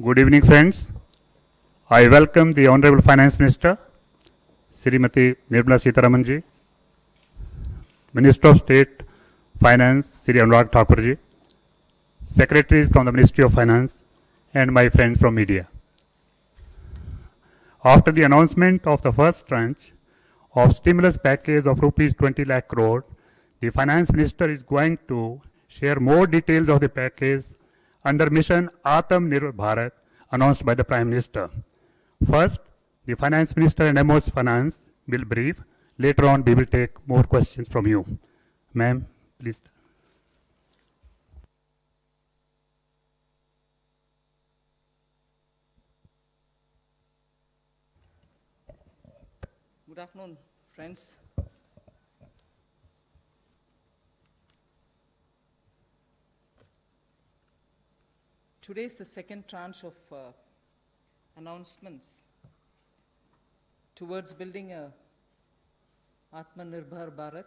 Good evening, friends. I welcome the Honorable Finance Minister, Srimati Nirmala Sitharamanji, Minister of State Finance, Sri Anurag Thakurji, Secretaries from the Ministry of Finance, and my friends from media. After the announcement of the first tranche of stimulus package of rupees 20 lakh crore, the Finance Minister is going to share more details of the package under mission Atmanirbhar Bharat announced by the Prime Minister. First, the Finance Minister and MO's Finance will brief. Later on, we will take more questions from you. Ma'am, please. Good afternoon, friends. Today is the second tranche of announcements towards building a Atmanirbhar Bharat.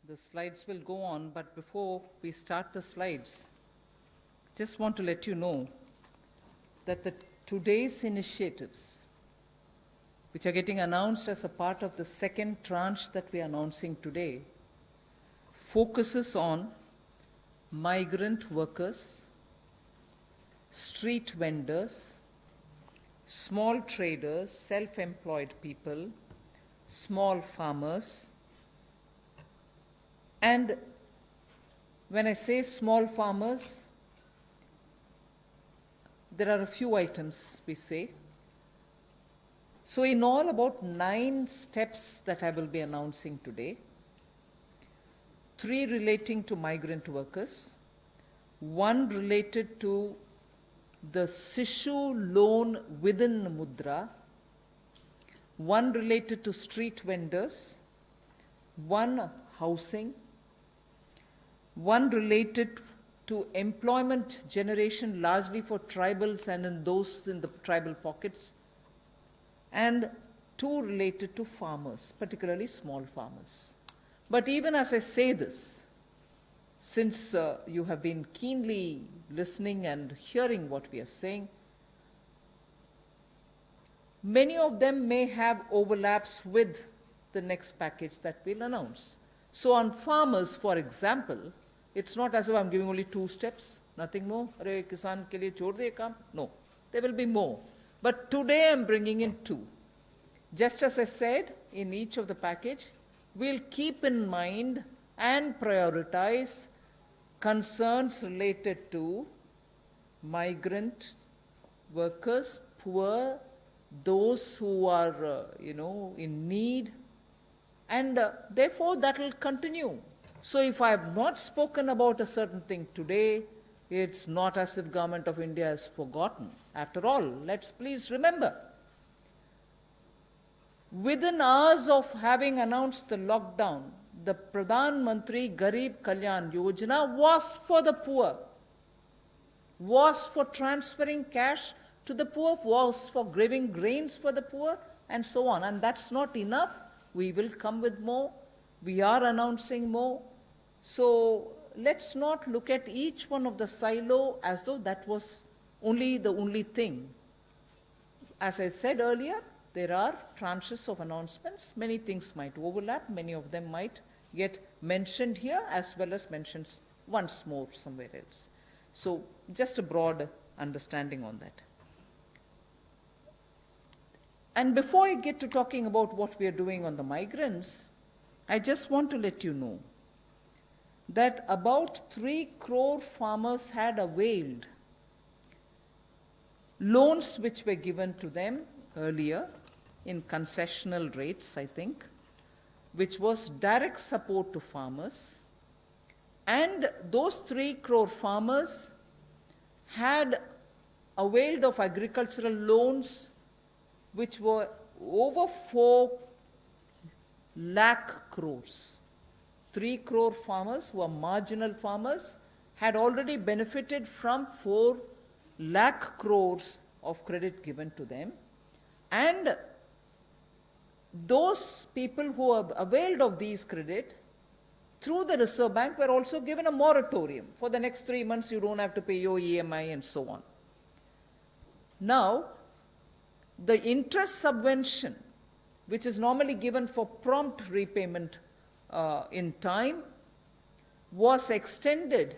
The slides will go on, but before we start the slides, just want to let you know that today's initiatives, which are getting announced as a part of the second tranche that we are announcing today, focuses on migrant workers, street vendors, small traders, self-employed people, small farmers. And when I say small farmers, there are a few items we say. So in all, about 9 steps that I will be announcing today, 3 relating to migrant workers, 1 related to the Sishu loan within Mudra, 1 related to street vendors, 1 housing, 1 related to employment generation largely for tribals and in those in the tribal pockets, and 2 related to farmers, particularly small farmers. But even as I say this, since you have been keenly listening and hearing what we are saying, many of them may have overlaps with the next package that we'll announce. So on farmers, for example, it's not as if I'm giving only 2 steps, nothing more. Arey kisan ke liye chhod de kaam. No, there will be more. But today I'm bringing in 2. Just as I said in each of the package, we'll keep in mind and prioritize concerns related to migrant workers, poor, those who are, in need, and therefore that will continue. So if I have not spoken about a certain thing today, it's not as if Government of India has forgotten. After all, let's please remember, within hours of having announced the lockdown, the Pradhan Mantri Garib Kalyan Yojana was for the poor, was for transferring cash to the poor, was for giving grains for the poor, and so on. And that's not enough. We will come with more. We are announcing more. So let's not look at each one of the silo as though that was the only thing. As I said earlier, there are tranches of announcements. Many things might overlap. Many of them might get mentioned here as well as mentioned once more somewhere else. So just a broad understanding on that. And before I get to talking about what we are doing on the migrants, I just want to let you know that about 3 crore farmers had availed loans which were given to them earlier in concessional rates, I think, which was direct support to farmers. And those 3 crore farmers had availed of agricultural loans which were over 4 lakh crores. 3 crore farmers who are marginal farmers had already benefited from 4 lakh crores of credit given to them. And those people who have availed of these credit through the Reserve Bank, were also given a moratorium. For the next 3 months, you don't have to pay your EMI and so on. Now, the interest subvention, which is normally given for prompt repayment in time, was extended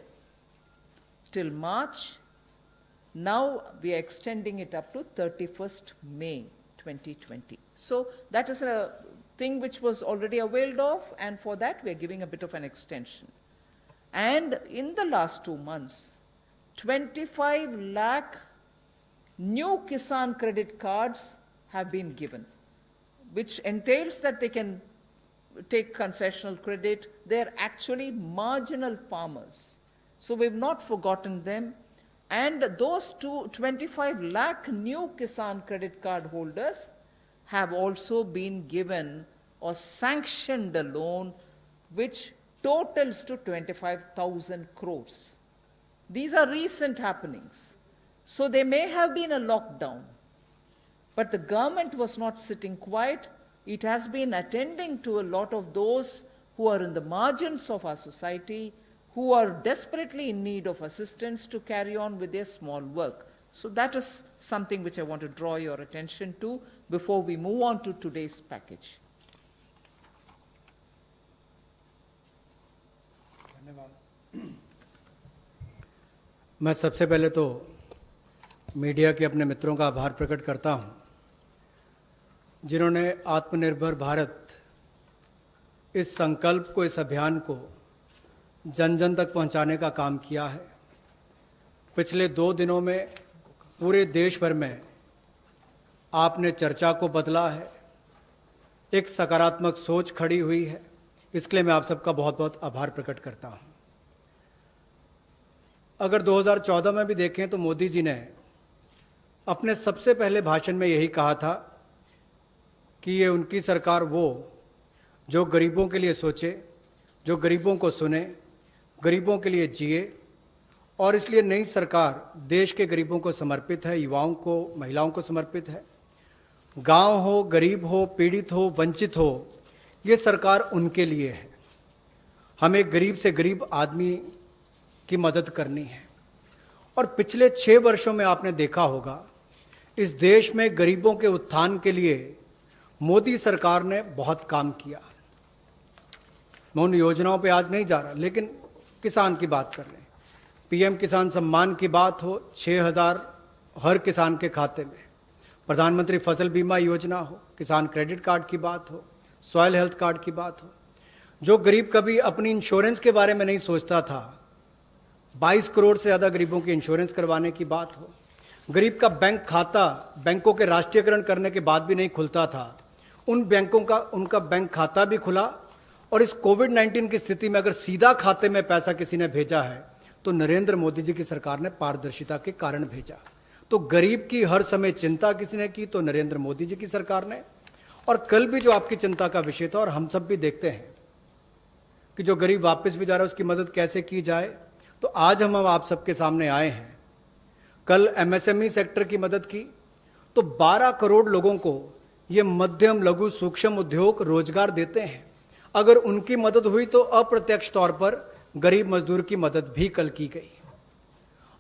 till March. Now we are extending it up to 31st May 2020. So that is a thing which was already availed of, and for that we are giving a bit of an extension. And in the last 2 months, 25 lakh new Kisan credit cards have been given, which entails that they can take concessional credit. They're actually marginal farmers. So we've not forgotten them. And those 25 lakh new Kisan credit card holders have also been given or sanctioned a loan which totals to 25,000 crores. These are recent happenings. So there may have been a lockdown, but the government was not sitting quiet. It has been attending to a lot of those who are in the margins of our society, who are desperately in need of assistance to carry on with their small work. So that is something which I want to draw your attention to before we move on to today's package. मैं सबसे पहले तो media के अपने मित्रों का आभार प्रकट करता हूं, जिन्होंने आत्मनिर्भर भारत इस संकल्प को, इस अभियान को जन जन तक पहुंचाने का काम किया है। पिछले 2 दिनों में पूरे देश भर में आपने चर्चा को बदला है, एक सकारात्मक सोच खड़ी हुई है। इसके लिए मैं आप सबका बहुत बहुत आभार प्रकट करता हूं। अगर 2014 में भी देखें तो मोदी जी ने अपने सबसे पहले भाषण में यही कहा था कि ये उनकी सरकार वो जो गरीबों के लिए सोचे, जो गरीबों को सुने, गरीबों के लिए जिए, और इसलिए नई सरकार देश के गरीबों को समर्पित है, युवाओं को, महिलाओं को समर्पित है। गांव हो, गरीब हो, पीड़ित हो, वंचित हो, ये सरकार उनके लिए है। हमें गरीब से गरीब आदमी की मदद करनी है। और पिछले 6 वर्षों में आपने देखा होगा, इस देश में गरीबों के उत्थान के लिए मोदी सरकार ने बहुत काम किया। मैं उन योजनाओं पे आज नहीं जा रहा, लेकिन किसान की बात कर रहे हैं। पीएम किसान सम्मान की बात हो, 6,000 हर किसान के खाते में, प्रधानमंत्री फसल बीमा योजना हो, किसान क्रेडिट कार्ड की बात हो, सॉइल हेल्थ कार्ड की बात हो। जो गरीब कभी अपनी इंश्योरेंस के बारे में नहीं सोचता था, 22 करोड़ से ज़्यादा गरीबों की इंश्योरेंस करवाने की बात हो। गरीब का बैंक खाता बैंकों के राष्ट्रीयकरण करने के बाद भी नहीं खुलता था, उन बैंकों का उनका बैंक खाता भी खुला। और इस कोविड-19 की स्थिति में अगर सीधा खाते में पैसा किसी ने भेजा है तो नरेंद्र मोदी जी की सरकार ने पारदर्शिता के कारण भेजा। तो गरीब की हर समय चिंता किसी ने की तो नरेंद्र मोदी जी की सरकार ने। और कल भी जो आपकी चिंता का विषय था, और हम सब भी देखते हैं कि जो गरीब वापस भी जा रहा है उसकी मदद कैसे की जाए, तो आज हम आप सबके सामने आए हैं। कल एमएसएमई सेक्टर की मदद की तो 12 करोड़ लोगों को ये मध्यम लघु सूक्ष्म उद्योग रोजगार देते हैं। अगर उनकी मदद हुई तो अप्रत्यक्ष तौर पर गरीब मजदूर की मदद भी कल की गई।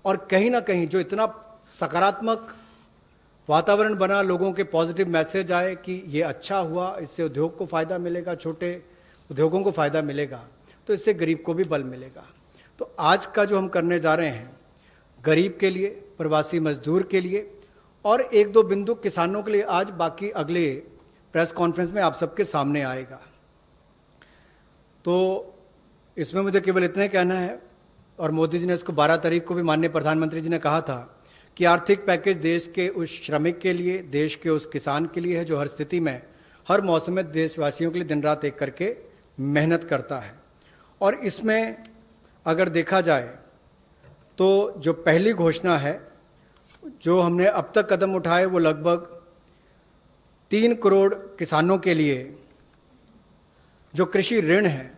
और कहीं ना कहीं जो इतना सकारात्मक वातावरण बना, लोगों के पॉजिटिव मैसेज आए कि ये अच्छा हुआ, इससे उद्योग को फ़ायदा मिलेगा, छोटे उद्योगों को फ़ायदा मिलेगा, तो इससे गरीब को भी बल मिलेगा। तो आज का जो हम करने जा रहे हैं, गरीब के लिए, प्रवासी मजदूर के लिए और 1-2 बिंदु किसानों के लिए, आज बाकी अगले प्रेस कॉन्फ्रेंस में आप सबके सामने आएगा। तो इसमें मुझे केवल इतना ही कहना है, और मोदी जी ने इसको 12 तारीख को भी माननीय प्रधानमंत्री जी ने कहा था कि आर्थिक पैकेज देश के उस श्रमिक के लिए, देश के उस किसान के लिए है जो हर स्थिति में, हर मौसम में देशवासियों के लिए दिन रात एक करके मेहनत करता है। और इसमें अगर देखा जाए तो जो पहली घोषणा है, जो हमने अब तक कदम उठाए, वो लगभग 3 करोड़ किसानों के लिए जो कृषि ऋण है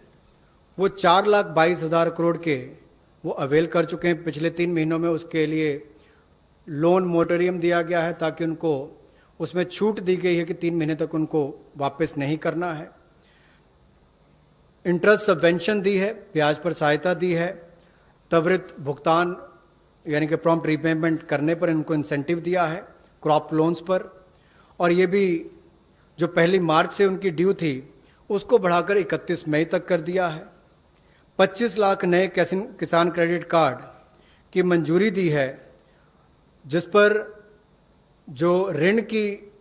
वो 4,22,000 करोड़ के वो अवेल कर चुके हैं। पिछले 3 महीनों में उसके लिए लोन मोरेटोरियम दिया गया है ताकि उनको उसमें छूट दी गई है कि 3 महीने तक उनको वापस नहीं करना है। इंटरेस्ट सबवेंशन दी है, ब्याज पर सहायता दी है, त्वरित भुगतान यानी कि प्रॉम्प्ट रीपेमेंट करने पर इनको इंसेंटिव दिया है, क्रॉप लोन्स पर, और ये भी जो 1 मार्च से उनकी ड्यू थी उसको बढ़ाकर 31 मई तक कर दिया है। 25 लाख नए किसान क्रेडिट कार्ड की मंजूरी दी है, जिस पर जो ऋण की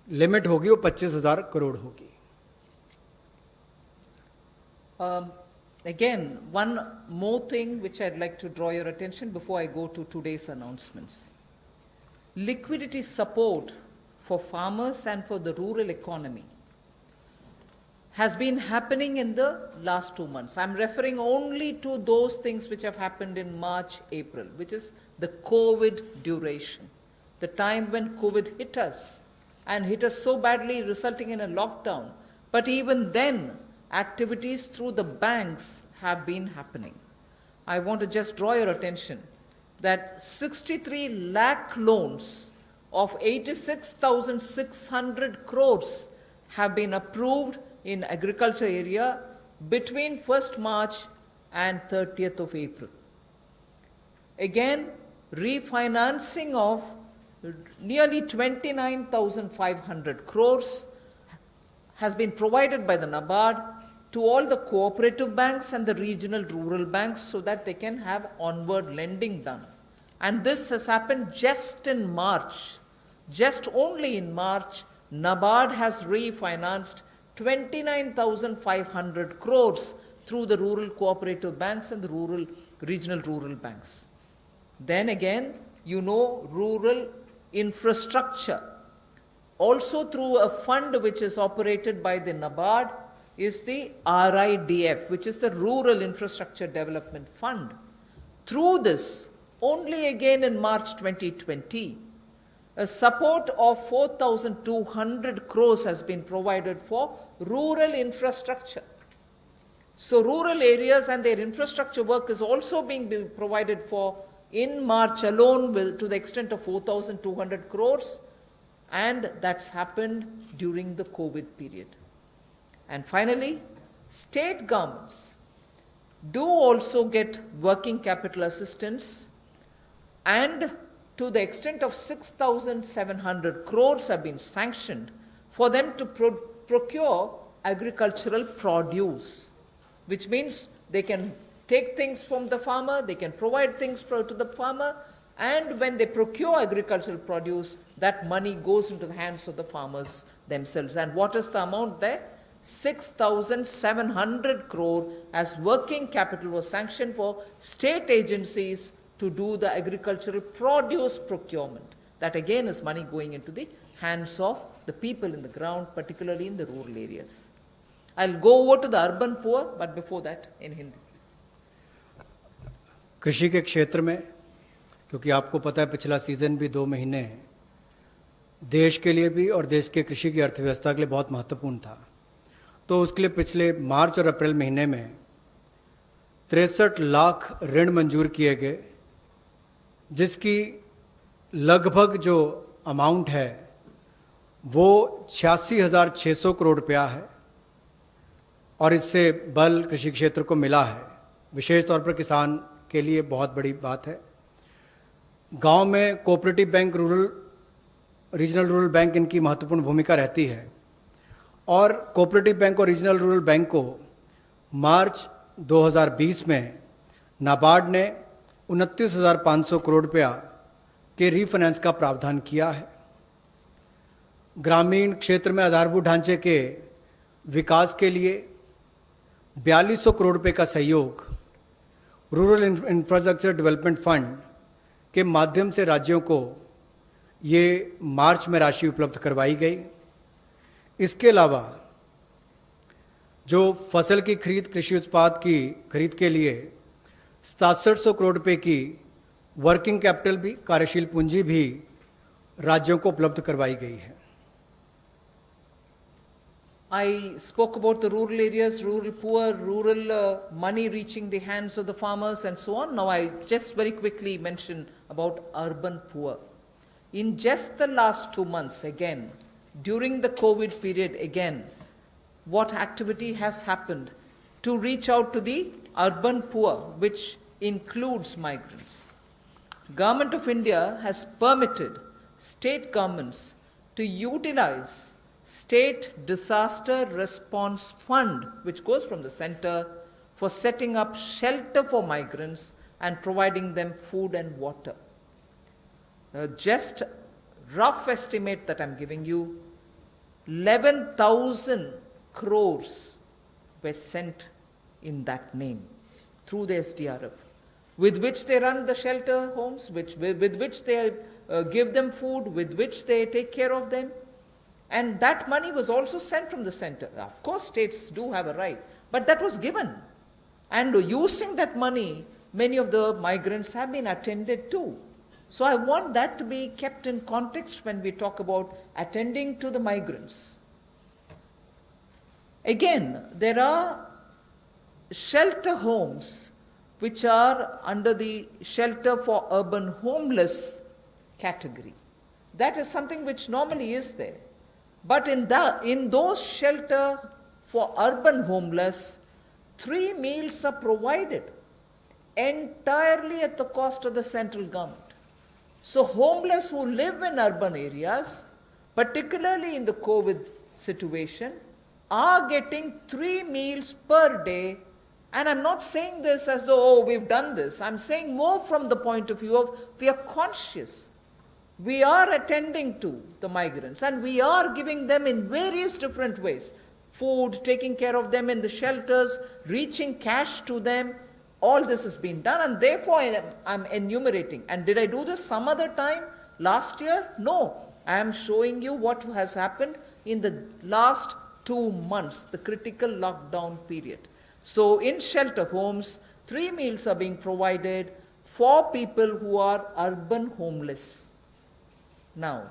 लिमिट होगी वो 25,000 करोड़ होगी। Again, one more thing which I'd like to draw your attention before I go to today's announcements. Liquidity support for farmers and for the rural economy has been happening in the last 2 months. I'm referring only to those things which have happened in March, April, which is the COVID duration, the time when COVID hit us and hit us so badly, resulting in a lockdown. But even then, activities through the banks have been happening. I want to just draw your attention that 63 lakh loans of 86,600 crores have been approved in agriculture area between 1st March and 30th of April. Again, refinancing of nearly 29,500 crores has been provided by the NABARD to all the cooperative banks and the regional rural banks so that they can have onward lending done. And this has happened just in March. Just only in March, NABARD has refinanced 29,500 crores through the rural cooperative banks and the regional rural banks. Then again, rural infrastructure, also through a fund which is operated by the NABARD, is the RIDF, which is the Rural Infrastructure Development Fund. Through this, only again in March 2020, a support of 4,200 crores has been provided for rural infrastructure. So rural areas and their infrastructure work is also being provided for in March alone to the extent of 4,200 crores, and that's happened during the COVID period. And finally, state governments do also get working capital assistance, and to the extent of 6,700 crores have been sanctioned for them to procure agricultural produce, which means they can take things from the farmer, they can provide things to the farmer, and when they procure agricultural produce, that money goes into the hands of the farmers themselves. And what is the amount there? 6,700 crore as working capital was sanctioned for state agencies to do the agricultural produce procurement. That again is money going into the hands of the people in the ground, particularly in the rural areas. I'll go over to the urban poor, but before that in Hindi. कृषि के क्षेत्र में, क्योंकि आपको पता है पिछला season भी 2 महीने देश के लिए भी और देश के कृषि की अर्थव्यवस्था के लिए बहुत महत्वपूर्ण था, तो उसके लिए पिछले मार्च और अप्रैल महीने में 63 लाख ऋण मंजूर किए गए, जिसकी लगभग जो अमाउंट है वो 86,600 करोड़ रुपया है, और इससे बल कृषि क्षेत्र को मिला है। विशेष तौर पर किसान के लिए बहुत बड़ी बात है। गांव में cooperative bank, regional rural bank इनकी महत्वपूर्ण भूमिका रहती है, और कोऑपरेटिव बैंक और रीजनल रूरल बैंक को मार्च 2020 में नाबार्ड ने 29,500 करोड़ रुपया के रीफाइनेंस का प्रावधान किया है। ग्रामीण क्षेत्र में आधारभूत ढांचे के विकास के लिए 4200 करोड़ रुपए का सहयोग रूरल इंफ्रास्ट्रक्चर डेवलपमेंट फंड के माध्यम से राज्यों को ये मार्च में राशि उपलब्ध करवाई गई। इसके अलावा जो फसल की खरीद, कृषि उत्पाद की खरीद के लिए 6700 करोड़ रुपए की वर्किंग कैपिटल भी, कार्यशील पूंजी भी राज्यों को उपलब्ध करवाई गई है। I spoke about the rural areas, rural poor, rural money reaching the hands of the farmers and so on. Now I just very quickly mention about urban poor. In just the last 2 months, again, during the COVID period, again, what activity has happened to reach out to the urban poor, which includes migrants. Government of India has permitted state governments to utilize State Disaster Response Fund, which goes from the center, for setting up shelter for migrants and providing them food and water. Just rough estimate that I'm giving you, 11,000 crores were sent in that name through the SDRF, with which they run the shelter homes, with which they give them food, with which they take care of them. And that money was also sent from the center. Of course, states do have a right, but that was given. And using that money, many of the migrants have been attended to. So I want that to be kept in context when we talk about attending to the migrants. Again, there are shelter homes which are under the shelter for urban homeless category. That is something which normally is there. But in those shelter for urban homeless, 3 meals are provided entirely at the cost of the central government. So homeless who live in urban areas, particularly in the COVID situation, are getting 3 meals per day. And I'm not saying this as though, we've done this. I'm saying more from the point of view of we are conscious. We are attending to the migrants and we are giving them in various different ways. Food, taking care of them in the shelters, reaching cash to them. All this has been done and therefore I'm enumerating. And did I do this some other time last year? No. I am showing you what has happened in the last 2 months, the critical lockdown period. So in shelter homes, 3 meals are being provided for people who are urban homeless. Now,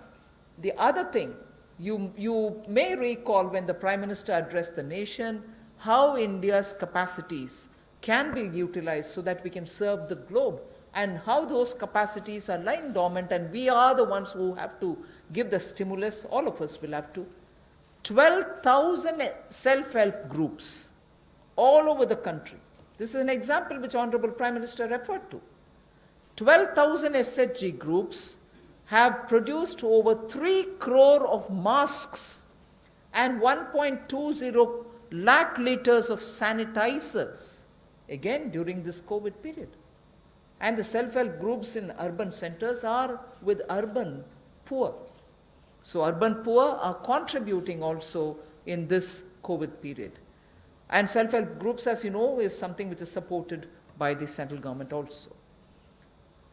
the other thing, you may recall when the Prime Minister addressed the nation, how India's capacities can be utilized so that we can serve the globe, and how those capacities are lying dormant, and we are the ones who have to give the stimulus, all of us will have to. 12,000 self-help groups all over the country. This is an example which Honorable Prime Minister referred to. 12,000 SHG groups have produced over 3 crore of masks and 1.20 lakh liters of sanitizers, again during this COVID period. And the self-help groups in urban centers are with urban poor. So urban poor are contributing also in this COVID period. And self-help groups, as you know, is something which is supported by the central government also.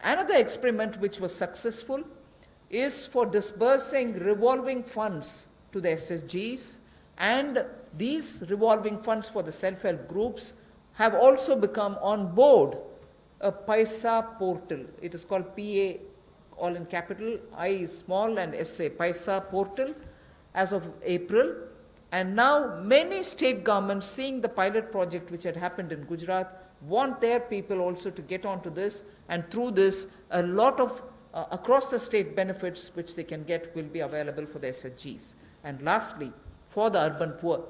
Another experiment which was successful is for disbursing revolving funds to the SSGs, and these revolving funds for the self-help groups have also become on board a Paisa portal. It is called PA, all in capital, I is small and SA, Paisa portal, as of April. And now many state governments, seeing the pilot project which had happened in Gujarat, want their people also to get onto this, and through this a lot of across the state benefits which they can get will be available for the SHGs. And lastly, for the urban poor,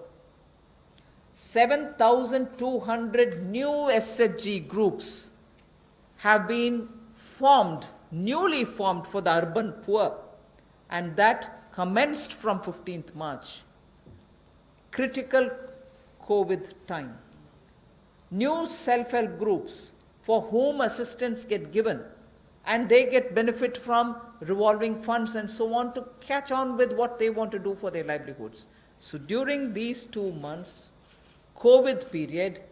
7,200 new SHG groups have been formed, newly formed for the urban poor, and that commenced from 15th March. Critical COVID time. New self-help groups for whom assistance get given, and they get benefit from revolving funds and so on to catch on with what they want to do for their livelihoods. So during these 2 months, COVID period,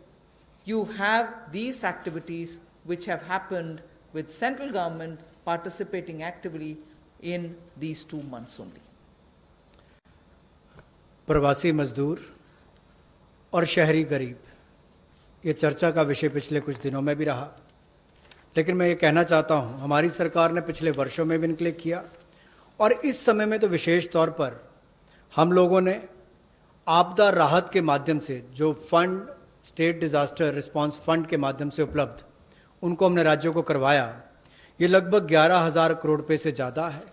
you have these activities which have happened with central government participating actively in these 2 months only. प्रवासी मजदूर और शहरी गरीब, ये चर्चा का विषय पिछले कुछ दिनों में भी रहा। लेकिन मैं ये कहना चाहता हूँ, हमारी सरकार ने पिछले वर्षों में भी इनक्लेम किया, और इस समय में तो विशेष तौर पर हम लोगों ने आपदा राहत के माध्यम से जो fund, state disaster response fund के माध्यम से उपलब्ध, उनको हमने राज्यों को करवाया। ये लगभग 11,000 करोड़ रुपये से ज़्यादा है,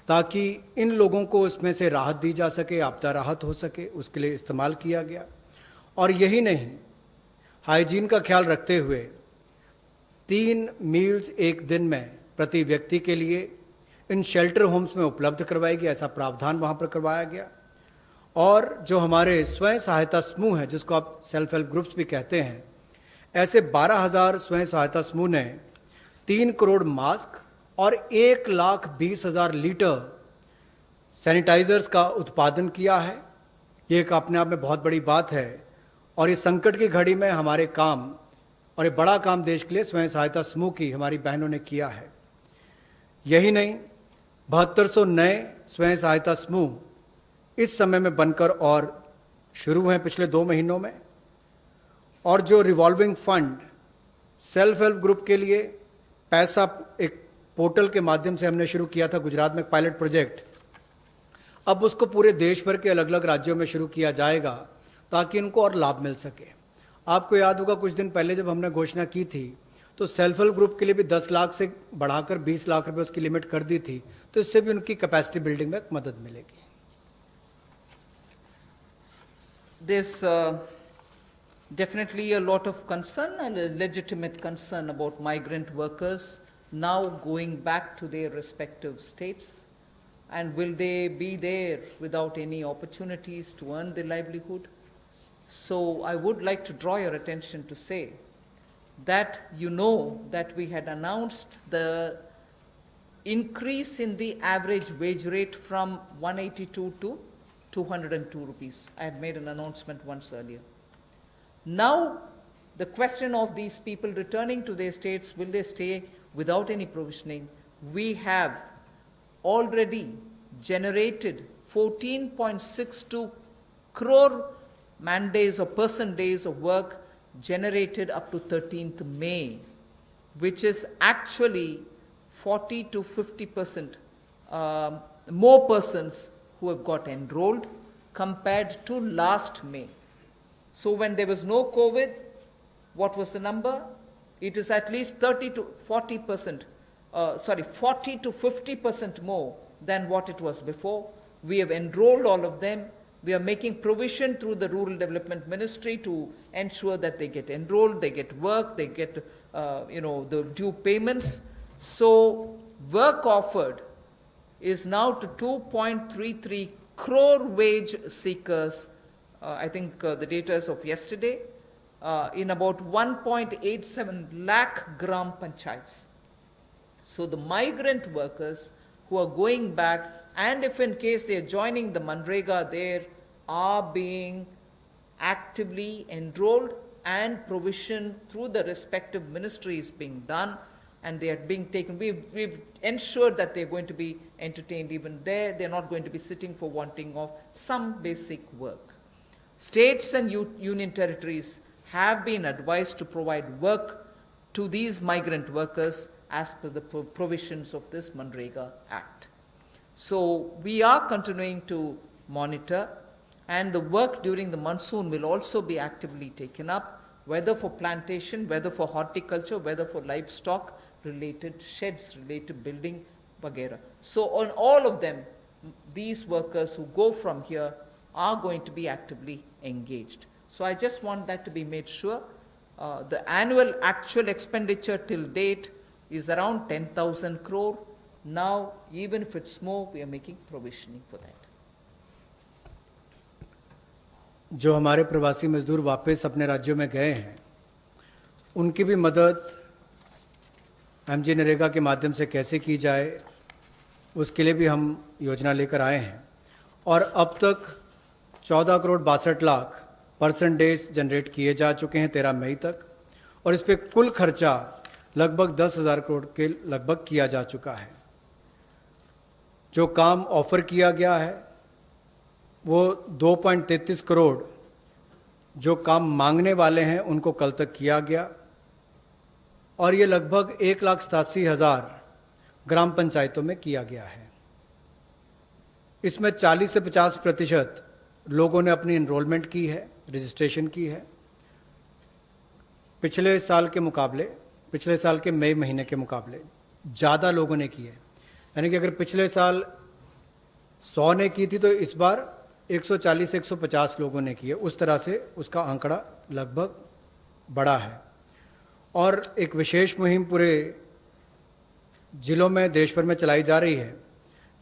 ताकि इन लोगों को उसमें से राहत दी जा सके, आपदा राहत हो सके, उसके लिए इस्तेमाल किया गया। और यही नहीं, हाइजीन का ख्याल रखते हुए 3 मील्स एक दिन में प्रति व्यक्ति के लिए इन शेल्टर होम्स में उपलब्ध करवाएगी, ऐसा प्रावधान वहाँ पर करवाया गया। और जो हमारे स्वयं सहायता समूह हैं, जिसको आप सेल्फ हेल्प ग्रुप्स भी कहते हैं, ऐसे 12,000 स्वयं सहायता समूह ने 3 करोड़ मास्क और 1,20,000 लीटर सैनिटाइजर्स का उत्पादन किया है। ये एक अपने आप में बहुत बड़ी बात है और इस संकट की घड़ी में हमारे काम और ये बड़ा काम देश के लिए स्वयं सहायता समूह की हमारी बहनों ने किया है। यही नहीं, 7200 नए स्वयं सहायता समूह इस समय में बनकर और शुरू हैं पिछले 2 महीनों में। और जो revolving fund self help group के लिए पैसा एक पोर्टल के माध्यम से हमने शुरू किया था गुजरात में पायलट प्रोजेक्ट, अब उसको पूरे देश भर के अलग अलग राज्यों में शुरू किया जाएगा ताकि इनको और लाभ मिल सके। आपको याद होगा कुछ दिन पहले जब हमने घोषणा की थी तो सेल्फ हेल्प ग्रुप के लिए भी 10 लाख से बढ़ाकर 20 लाख रुपए उसकी लिमिट कर दी थी, तो इससे भी उनकी कैपेसिटी बिल्डिंग में मदद मिलेगी। There's definitely a lot of concern and a legitimate concern about migrant workers now going back to their respective states. And will they be there without any opportunities to earn their livelihood? So I would like to draw your attention to say that you know that we had announced the increase in the average wage rate from 182 to 202 rupees. I had made an announcement once earlier. Now, the question of these people returning to their states, will they stay without any provisioning? We have already generated 14.62 crore man days or person days of work generated up to 13th May, which is actually 40 to 50% more persons who have got enrolled compared to last May. So when there was no COVID, what was the number? It is at least 30 to 40%, 40 to 50% more than what it was before. We have enrolled all of them. We are making provision through the Rural Development Ministry to ensure that they get enrolled, they get work, they get the due payments. So work offered is now to 2.33 crore wage seekers. I think the data is of yesterday, in about 1.87 lakh gram panchayats. So the migrant workers who are going back, and if in case they are joining the Manrega, there are being actively enrolled and provision through the respective ministries being done, and they are being taken. We've ensured that they're going to be entertained even there. They're not going to be sitting for wanting of some basic work. States and union territories have been advised to provide work to these migrant workers as per the provisions of this Manrega Act. So we are continuing to monitor, and the work during the monsoon will also be actively taken up, whether for plantation, whether for horticulture, whether for livestock related sheds, related building, vagera. So on all of them, these workers who go from here are going to be actively engaged. So I just want that to be made sure. The annual actual expenditure till date is around 10,000 crore. Now, even if it's more, we are making provisioning for that. जो हमारे प्रवासी मजदूर वापस अपने राज्यों में गए हैं, उनकी भी मदद एमजी नरेगा के माध्यम से कैसे की जाए, उसके लिए भी हम योजना लेकर आए हैं। और अब तक 14 crore 62 lakh person days generate किए जा चुके हैं 13 मई तक, और इस पर कुल खर्चा लगभग 10,000 करोड़ के लगभग किया जा चुका है। जो काम ऑफर किया गया है वो 2.33 करोड़ जो काम मांगने वाले हैं उनको कल तक किया गया, और ये लगभग 1,87,000 ग्राम पंचायतों में किया गया है। इसमें 40 से 50% लोगों ने अपनी एनरोलमेंट की है, रजिस्ट्रेशन की है। पिछले साल के मई महीने के मुकाबले ज़्यादा लोगों ने की है। यानी कि अगर पिछले साल 100 ने की थी तो इस बार 140 से 150 लोगों ने की है। उस तरह से उसका आंकड़ा लगभग बढ़ा है और एक विशेष मुहिम पूरे जिलों में देश भर में चलाई जा रही है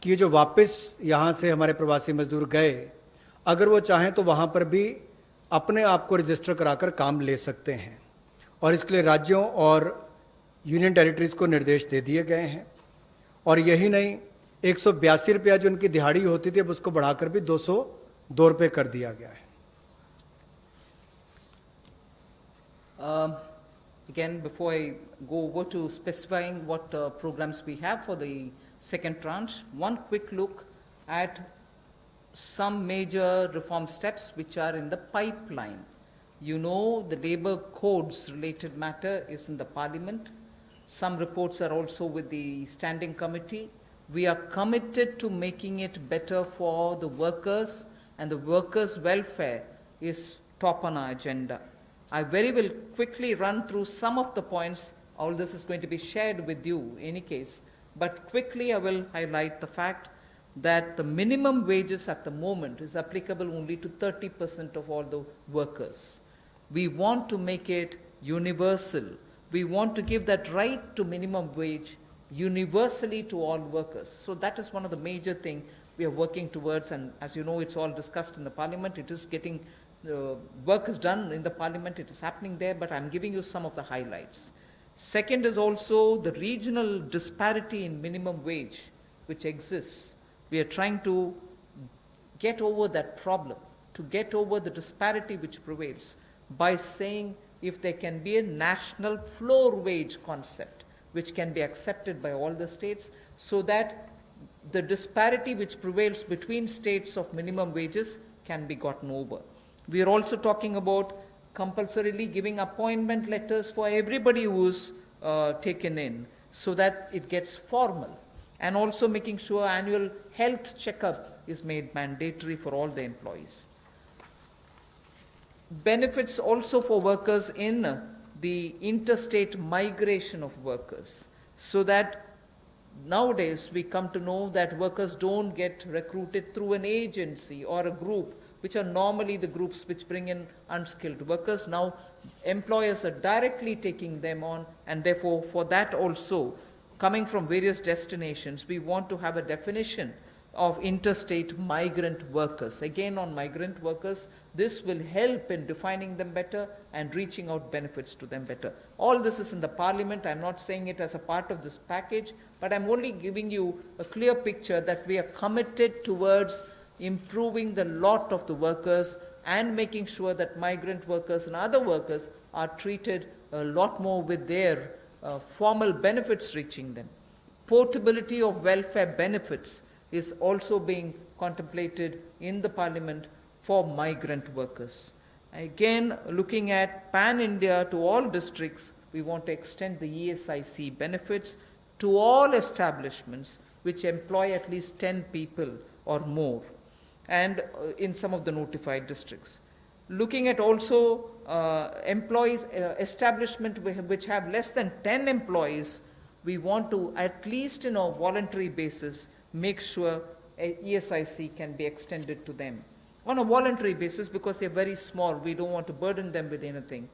कि ये जो वापस यहाँ से हमारे प्रवासी मजदूर गए, अगर वो चाहें तो वहाँ पर भी अपने आप को रजिस्टर कराकर काम ले सकते हैं और इसके लिए राज्यों और यूनियन टेरिटरीज को निर्देश दे दिए गए हैं। और यही नहीं, 182 रुपया जो उनकी दिहाड़ी होती थी अब उसको बढ़ाकर भी 202 रुपये कर दिया गया है। Again, before I go over to specifying what programs we have for the second tranche, one quick look at some major reform steps which are in the pipeline. You know, the labor codes related matter is in the parliament. Some reports are also with the standing committee. We are committed to making it better for the workers, and the workers' welfare is top on our agenda. I very will quickly run through some of the points. All this is going to be shared with you in any case, but quickly I will highlight the fact that the minimum wages at the moment is applicable only to 30% of all the workers. We want to make it universal. We want to give that right to minimum wage universally to all workers. So that is one of the major things we are working towards, and as you know, it's all discussed in the parliament. It is getting work is done in the parliament, it is happening there, but I'm giving you some of the highlights. Second is also the regional disparity in minimum wage which exists. We are trying to get over that problem, to get over the disparity which prevails by saying if there can be a national floor wage concept which can be accepted by all the states, so that the disparity which prevails between states of minimum wages can be gotten over. We are also talking about compulsorily giving appointment letters for everybody who is taken in, so that it gets formal, and also making sure annual health checkup is made mandatory for all the employees. Benefits also for workers in the interstate migration of workers, so that nowadays we come to know that workers don't get recruited through an agency or a group, which are normally the groups which bring in unskilled workers. Now employers are directly taking them on, and therefore for that also, coming from various destinations, we want to have a definition of interstate migrant workers. Again, on migrant workers, this will help in defining them better and reaching out benefits to them better. All this is in the parliament. I'm not saying it as a part of this package, but I'm only giving you a clear picture that we are committed towards improving the lot of the workers and making sure that migrant workers and other workers are treated a lot more with their formal benefits reaching them. Portability of welfare benefits is also being contemplated in the parliament for migrant workers. Again, looking at pan-India to all districts, we want to extend the ESIC benefits to all establishments which employ at least 10 people or more, and in some of the notified districts. Looking at also employees, establishment which have less than 10 employees, we want to, at least in a voluntary basis, make sure ESIC can be extended to them. On a voluntary basis, because they're very small, we don't want to burden them with anything.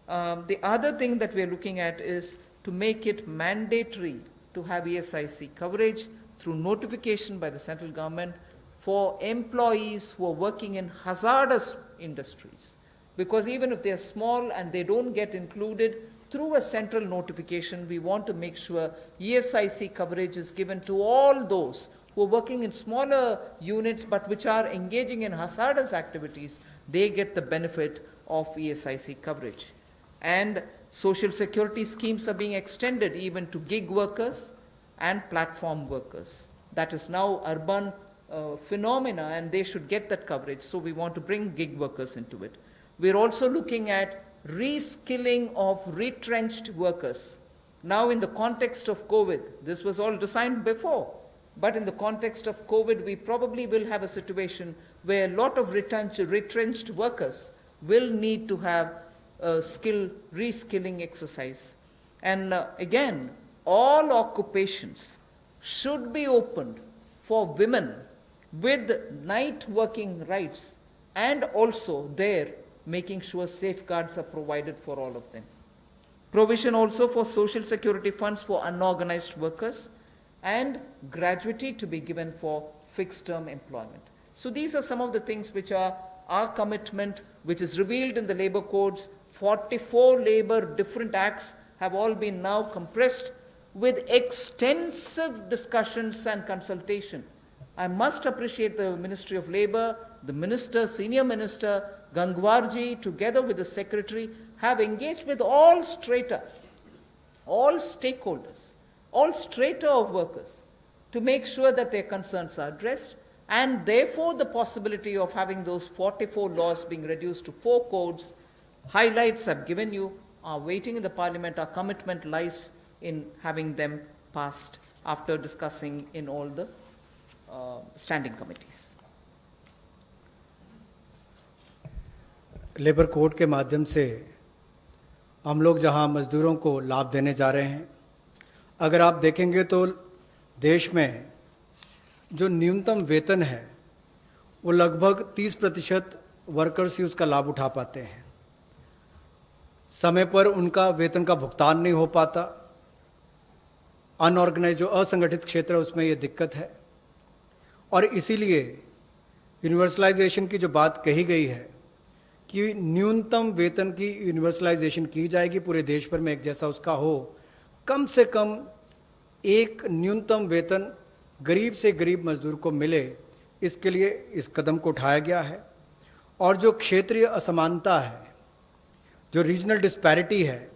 The other thing that we're looking at is to make it mandatory to have ESIC coverage through notification by the central government for employees who are working in hazardous industries. Because even if they're small and they don't get included through a central notification, we want to make sure ESIC coverage is given to all those who are working in smaller units but which are engaging in hazardous activities. They get the benefit of ESIC coverage. And social security schemes are being extended even to gig workers and platform workers. That is now urban phenomena, and they should get that coverage. So we want to bring gig workers into it. We're also looking at reskilling of retrenched workers. Now in the context of COVID, this was all designed before, but in the context of COVID, we probably will have a situation where a lot of retrenched workers will need to have a reskilling exercise. And again, all occupations should be opened for women with night working rights, and also there making sure safeguards are provided for all of them. Provision also for social security funds for unorganized workers, and gratuity to be given for fixed term employment. So these are some of the things which are our commitment, which is revealed in the labor codes. 44 labor different acts have all been now compressed with extensive discussions and consultation. I must appreciate the Ministry of Labor, the Minister, Senior Minister, Gangwarji, together with the Secretary, have engaged with all strata, all stakeholders, all strata of workers, to make sure that their concerns are addressed, and therefore the possibility of having those 44 laws being reduced to 4 codes, highlights I've given you, are waiting in the Parliament. Our commitment lies in having them passed after discussing in all the standing committees. Labour code के माध्यम से हम लोग जहां मजदूरों को लाभ देने जा रहे हैं, अगर आप देखेंगे तो देश में जो न्यूनतम वेतन है वो लगभग 30% वर्कर्स ही उसका लाभ उठा पाते हैं। समय पर उनका वेतन का भुगतान नहीं हो पाता। अनऑर्गेनाइज जो असंगठित क्षेत्र है उसमें ये दिक्कत है, और इसीलिए यूनिवर्सलाइजेशन की जो बात कही गई है कि न्यूनतम वेतन की यूनिवर्सलाइजेशन की जाएगी, पूरे देश भर में एक जैसा उसका हो, कम से कम एक न्यूनतम वेतन गरीब से गरीब मजदूर को मिले, इसके लिए इस कदम को उठाया गया है। और जो क्षेत्रीय असमानता है, जो रीजनल डिस्पैरिटी है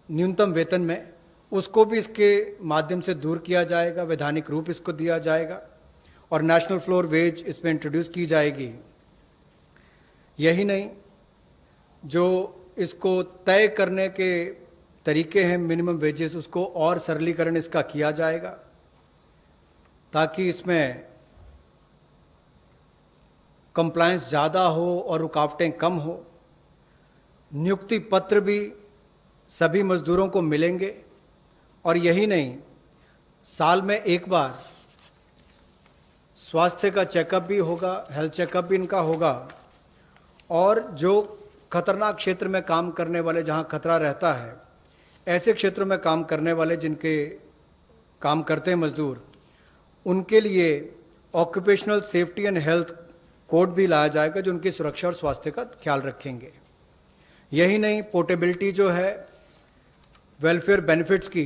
न्यूनतम वेतन में, उसको भी इसके माध्यम से दूर किया जाएगा, वैधानिक रूप इसको दिया जाएगा और नेशनल फ्लोर वेज इसमें इंट्रोड्यूस की जाएगी। यही नहीं, जो इसको तय करने के तरीके हैं मिनिमम वेजेस, उसको और सरलीकरण इसका किया जाएगा ताकि इसमें कंप्लायंस ज़्यादा हो और रुकावटें कम हो। नियुक्ति पत्र भी सभी मजदूरों को मिलेंगे, और यही नहीं, साल में एक बार स्वास्थ्य का चेकअप भी होगा, हेल्थ चेकअप भी इनका होगा, और जो खतरनाक क्षेत्र में काम करने वाले, जहां खतरा रहता है, ऐसे क्षेत्रों में काम करने वाले जिनके काम करते हैं मजदूर, उनके लिए occupational safety and health code भी लाया जाएगा जो उनकी सुरक्षा और स्वास्थ्य का ख्याल रखेंगे। यही नहीं, पोर्टेबिलिटी जो है वेलफेयर बेनिफिट्स की,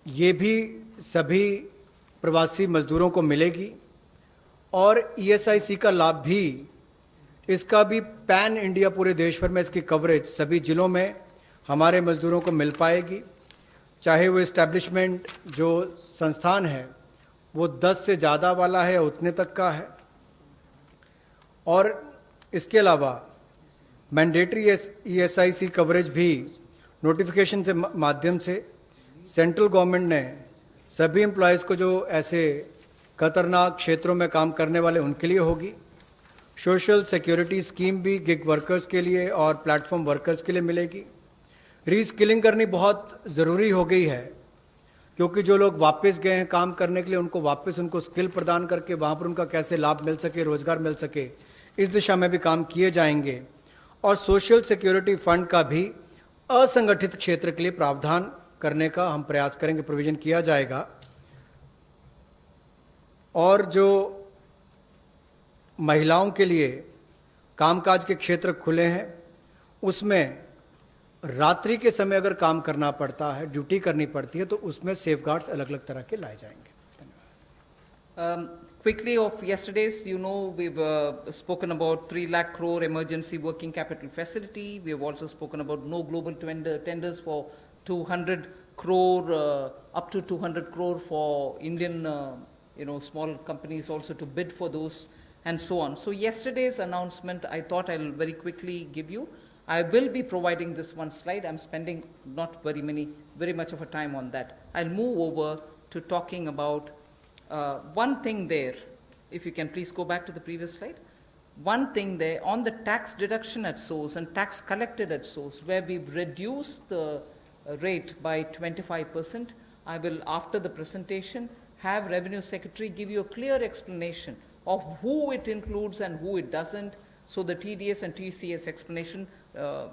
ये भी सभी प्रवासी मजदूरों को मिलेगी, और ईएसआईसी का लाभ भी, इसका भी पैन इंडिया पूरे देश भर में इसकी कवरेज सभी जिलों में हमारे मजदूरों को मिल पाएगी, चाहे वो इस्टेब्लिशमेंट जो संस्थान है वो 10 से ज़्यादा वाला है या उतने तक का है। और इसके अलावा मैंडेटरी ईएसआईसी कवरेज भी नोटिफिकेशन से माध्यम से सेंट्रल गवर्नमेंट ने सभी एम्प्लॉयज़ को जो ऐसे खतरनाक क्षेत्रों में काम करने वाले उनके लिए होगी। सोशल सिक्योरिटी स्कीम भी गिग वर्कर्स के लिए और प्लेटफॉर्म वर्कर्स के लिए मिलेगी। रीस्किलिंग करनी बहुत ज़रूरी हो गई है, क्योंकि जो लोग वापस गए हैं काम करने के लिए, उनको वापस उनको स्किल प्रदान करके वहाँ पर उनका कैसे लाभ मिल सके, रोजगार मिल सके, इस दिशा में भी काम किए जाएंगे। और सोशल सिक्योरिटी फंड का भी असंगठित क्षेत्र के लिए प्रावधान करने का हम प्रयास करेंगे, प्रोविजन किया जाएगा। और जो महिलाओं के लिए कामकाज के क्षेत्र खुले हैं, उसमें रात्रि के समय अगर काम करना पड़ता है, ड्यूटी करनी पड़ती है, तो उसमें सेफगार्ड्स अलग अलग तरह के लाए जाएंगे। Quickly of yesterday's, you know, we've spoken about 3 lakh crore emergency working capital facility. We have also spoken about no global tenders for 200 crore, up to 200 crore for Indian, small companies also to bid for those, and so on. So yesterday's announcement, I thought I'll very quickly give you. I will be providing this one slide. I'm spending not very much of a time on that. I'll move over to talking about one thing there. If you can please go back to the previous slide. One thing there on the tax deduction at source and tax collected at source, where we've reduced the rate by 25%. I will, after the presentation, have Revenue Secretary give you a clear explanation of who it includes and who it doesn't, So the TDS and TCS explanation,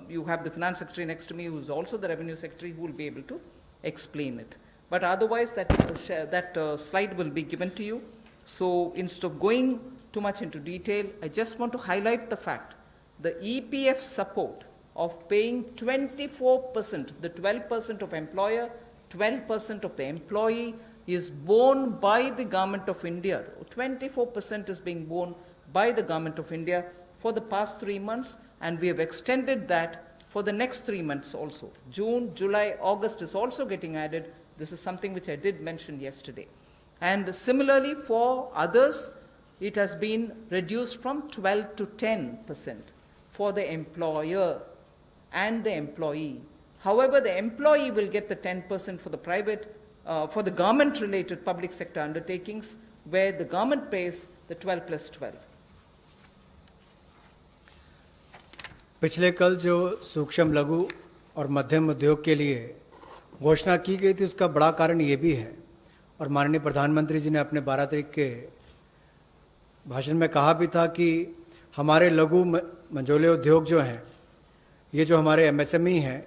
you have the finance secretary next to me who is also the revenue secretary who will be able to explain it. But otherwise that slide will be given to you. So instead of going too much into detail, I just want to highlight the fact the EPF support of paying 24%, the 12% of employer, 12% of the employee is borne by the Government of India. 24% is being borne by the Government of India for the past 3 months, and we have extended that for the next 3 months also. June, July, August is also getting added. This is something which I did mention yesterday. And similarly for others, it has been reduced from 12 to 10% for the employer and the employee. However, the employee will get the 10% for the private, for the government-related public sector undertakings, where the government pays the 12 plus 12. पिछले कल जो सूक्ष्म लघु और मध्यम उद्योग के लिए घोषणा की गई थी, उसका बड़ा कारण ये भी है, और माननीय प्रधानमंत्री जी ने अपने 12 तारीख के भाषण में कहा भी था कि हमारे लघु मंझोले उद्योग जो हैं, ये जो हमारे MSME हैं,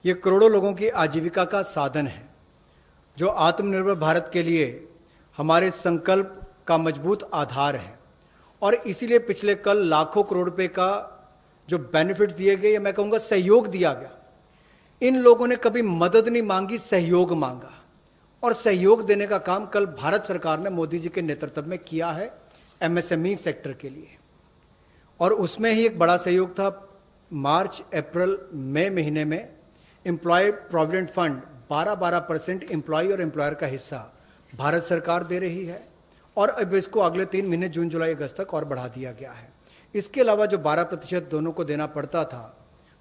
ये करोड़ों लोगों की आजीविका का साधन है, जो आत्मनिर्भर भारत के लिए हमारे संकल्प का मजबूत आधार है। और इसीलिए पिछले कल लाखों करोड़ रुपए का जो बेनिफिट दिए गए, या मैं कहूँगा सहयोग दिया गया। इन लोगों ने कभी मदद नहीं मांगी, सहयोग मांगा, और सहयोग देने का काम कल भारत सरकार ने मोदी जी के नेतृत्व में किया है MSME सेक्टर के लिए। और उसमें ही एक बड़ा सहयोग था, मार्च, अप्रैल, मई महीने में एम्प्लॉय प्रोविडेंट फंड 12% एम्प्लॉय और एम्प्लॉयर का हिस्सा भारत सरकार दे रही है, और अब इसको अगले 3 महीने जून, जुलाई, अगस्त तक और बढ़ा दिया गया है। इसके अलावा जो 12% दोनों को देना पड़ता था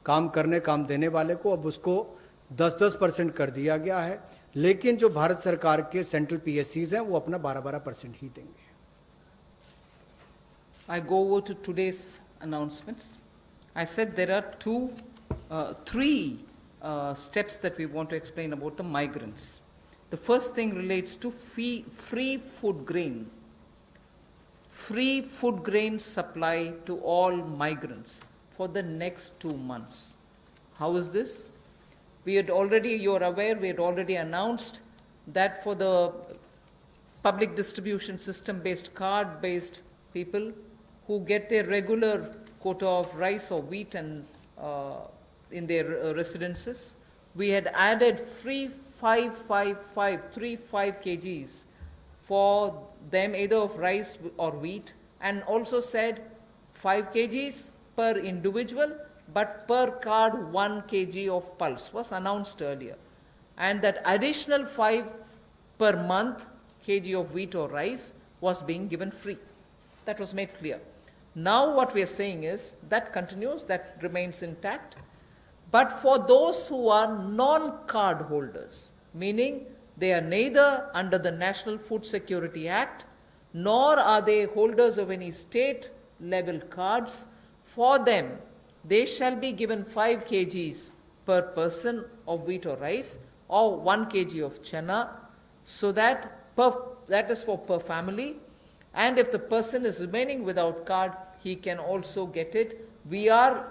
काम देने वाले को, अब उसको 10% कर दिया गया है। लेकिन जो भारत सरकार के सेंट्रल PSCs हैं, वो अपना 12% ही देंगे। I go over to today's announcements. I said there are three steps that we want to explain about the migrants. The first thing relates to free food grain. Free food grain supply to all migrants for the next 2 months. How is this? You're aware, we had already announced that for the public distribution system-based, card-based people who get their regular quota of rice or wheat and in their residences, we had added free 5 kgs for them, either of rice or wheat, and also said 5 kgs per individual, but per card 1 kg of pulse was announced earlier. And that additional 5 per month kg of wheat or rice was being given free. That was made clear. Now what we are saying is that continues, that remains intact. But for those who are non-card holders, meaning they are neither under the National Food Security Act, nor are they holders of any state-level cards, for them, they shall be given 5 kgs per person of wheat or rice, or 1 kg of chana, so that is for per family. And if the person is remaining without card, he can also get it. We are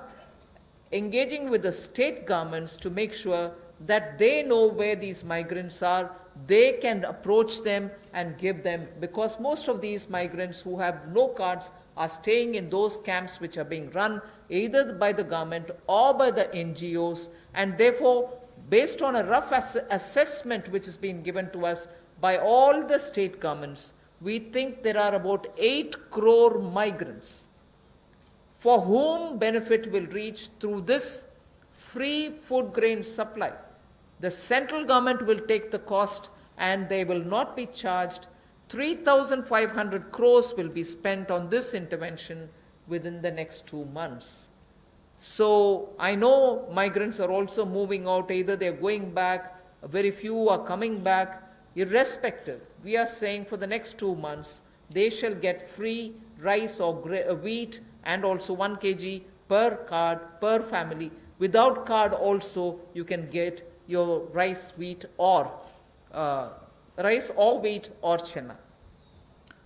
engaging with the state governments to make sure that they know where these migrants are, they can approach them and give them, because most of these migrants who have no cards are staying in those camps which are being run either by the government or by the NGOs, and therefore, based on a rough assessment which has been given to us by all the state governments, we think there are about 8 crore migrants for whom benefit will reach through this free food grain supply. The central government will take the cost and they will not be charged. 3,500 crores will be spent on this intervention within the next 2 months. So I know migrants are also moving out, either they're going back, very few are coming back. Irrespective, we are saying for the next 2 months, they shall get free rice or wheat and also 1 kg per card, per family. Without card also, you can get your rice, wheat or wheat or chana.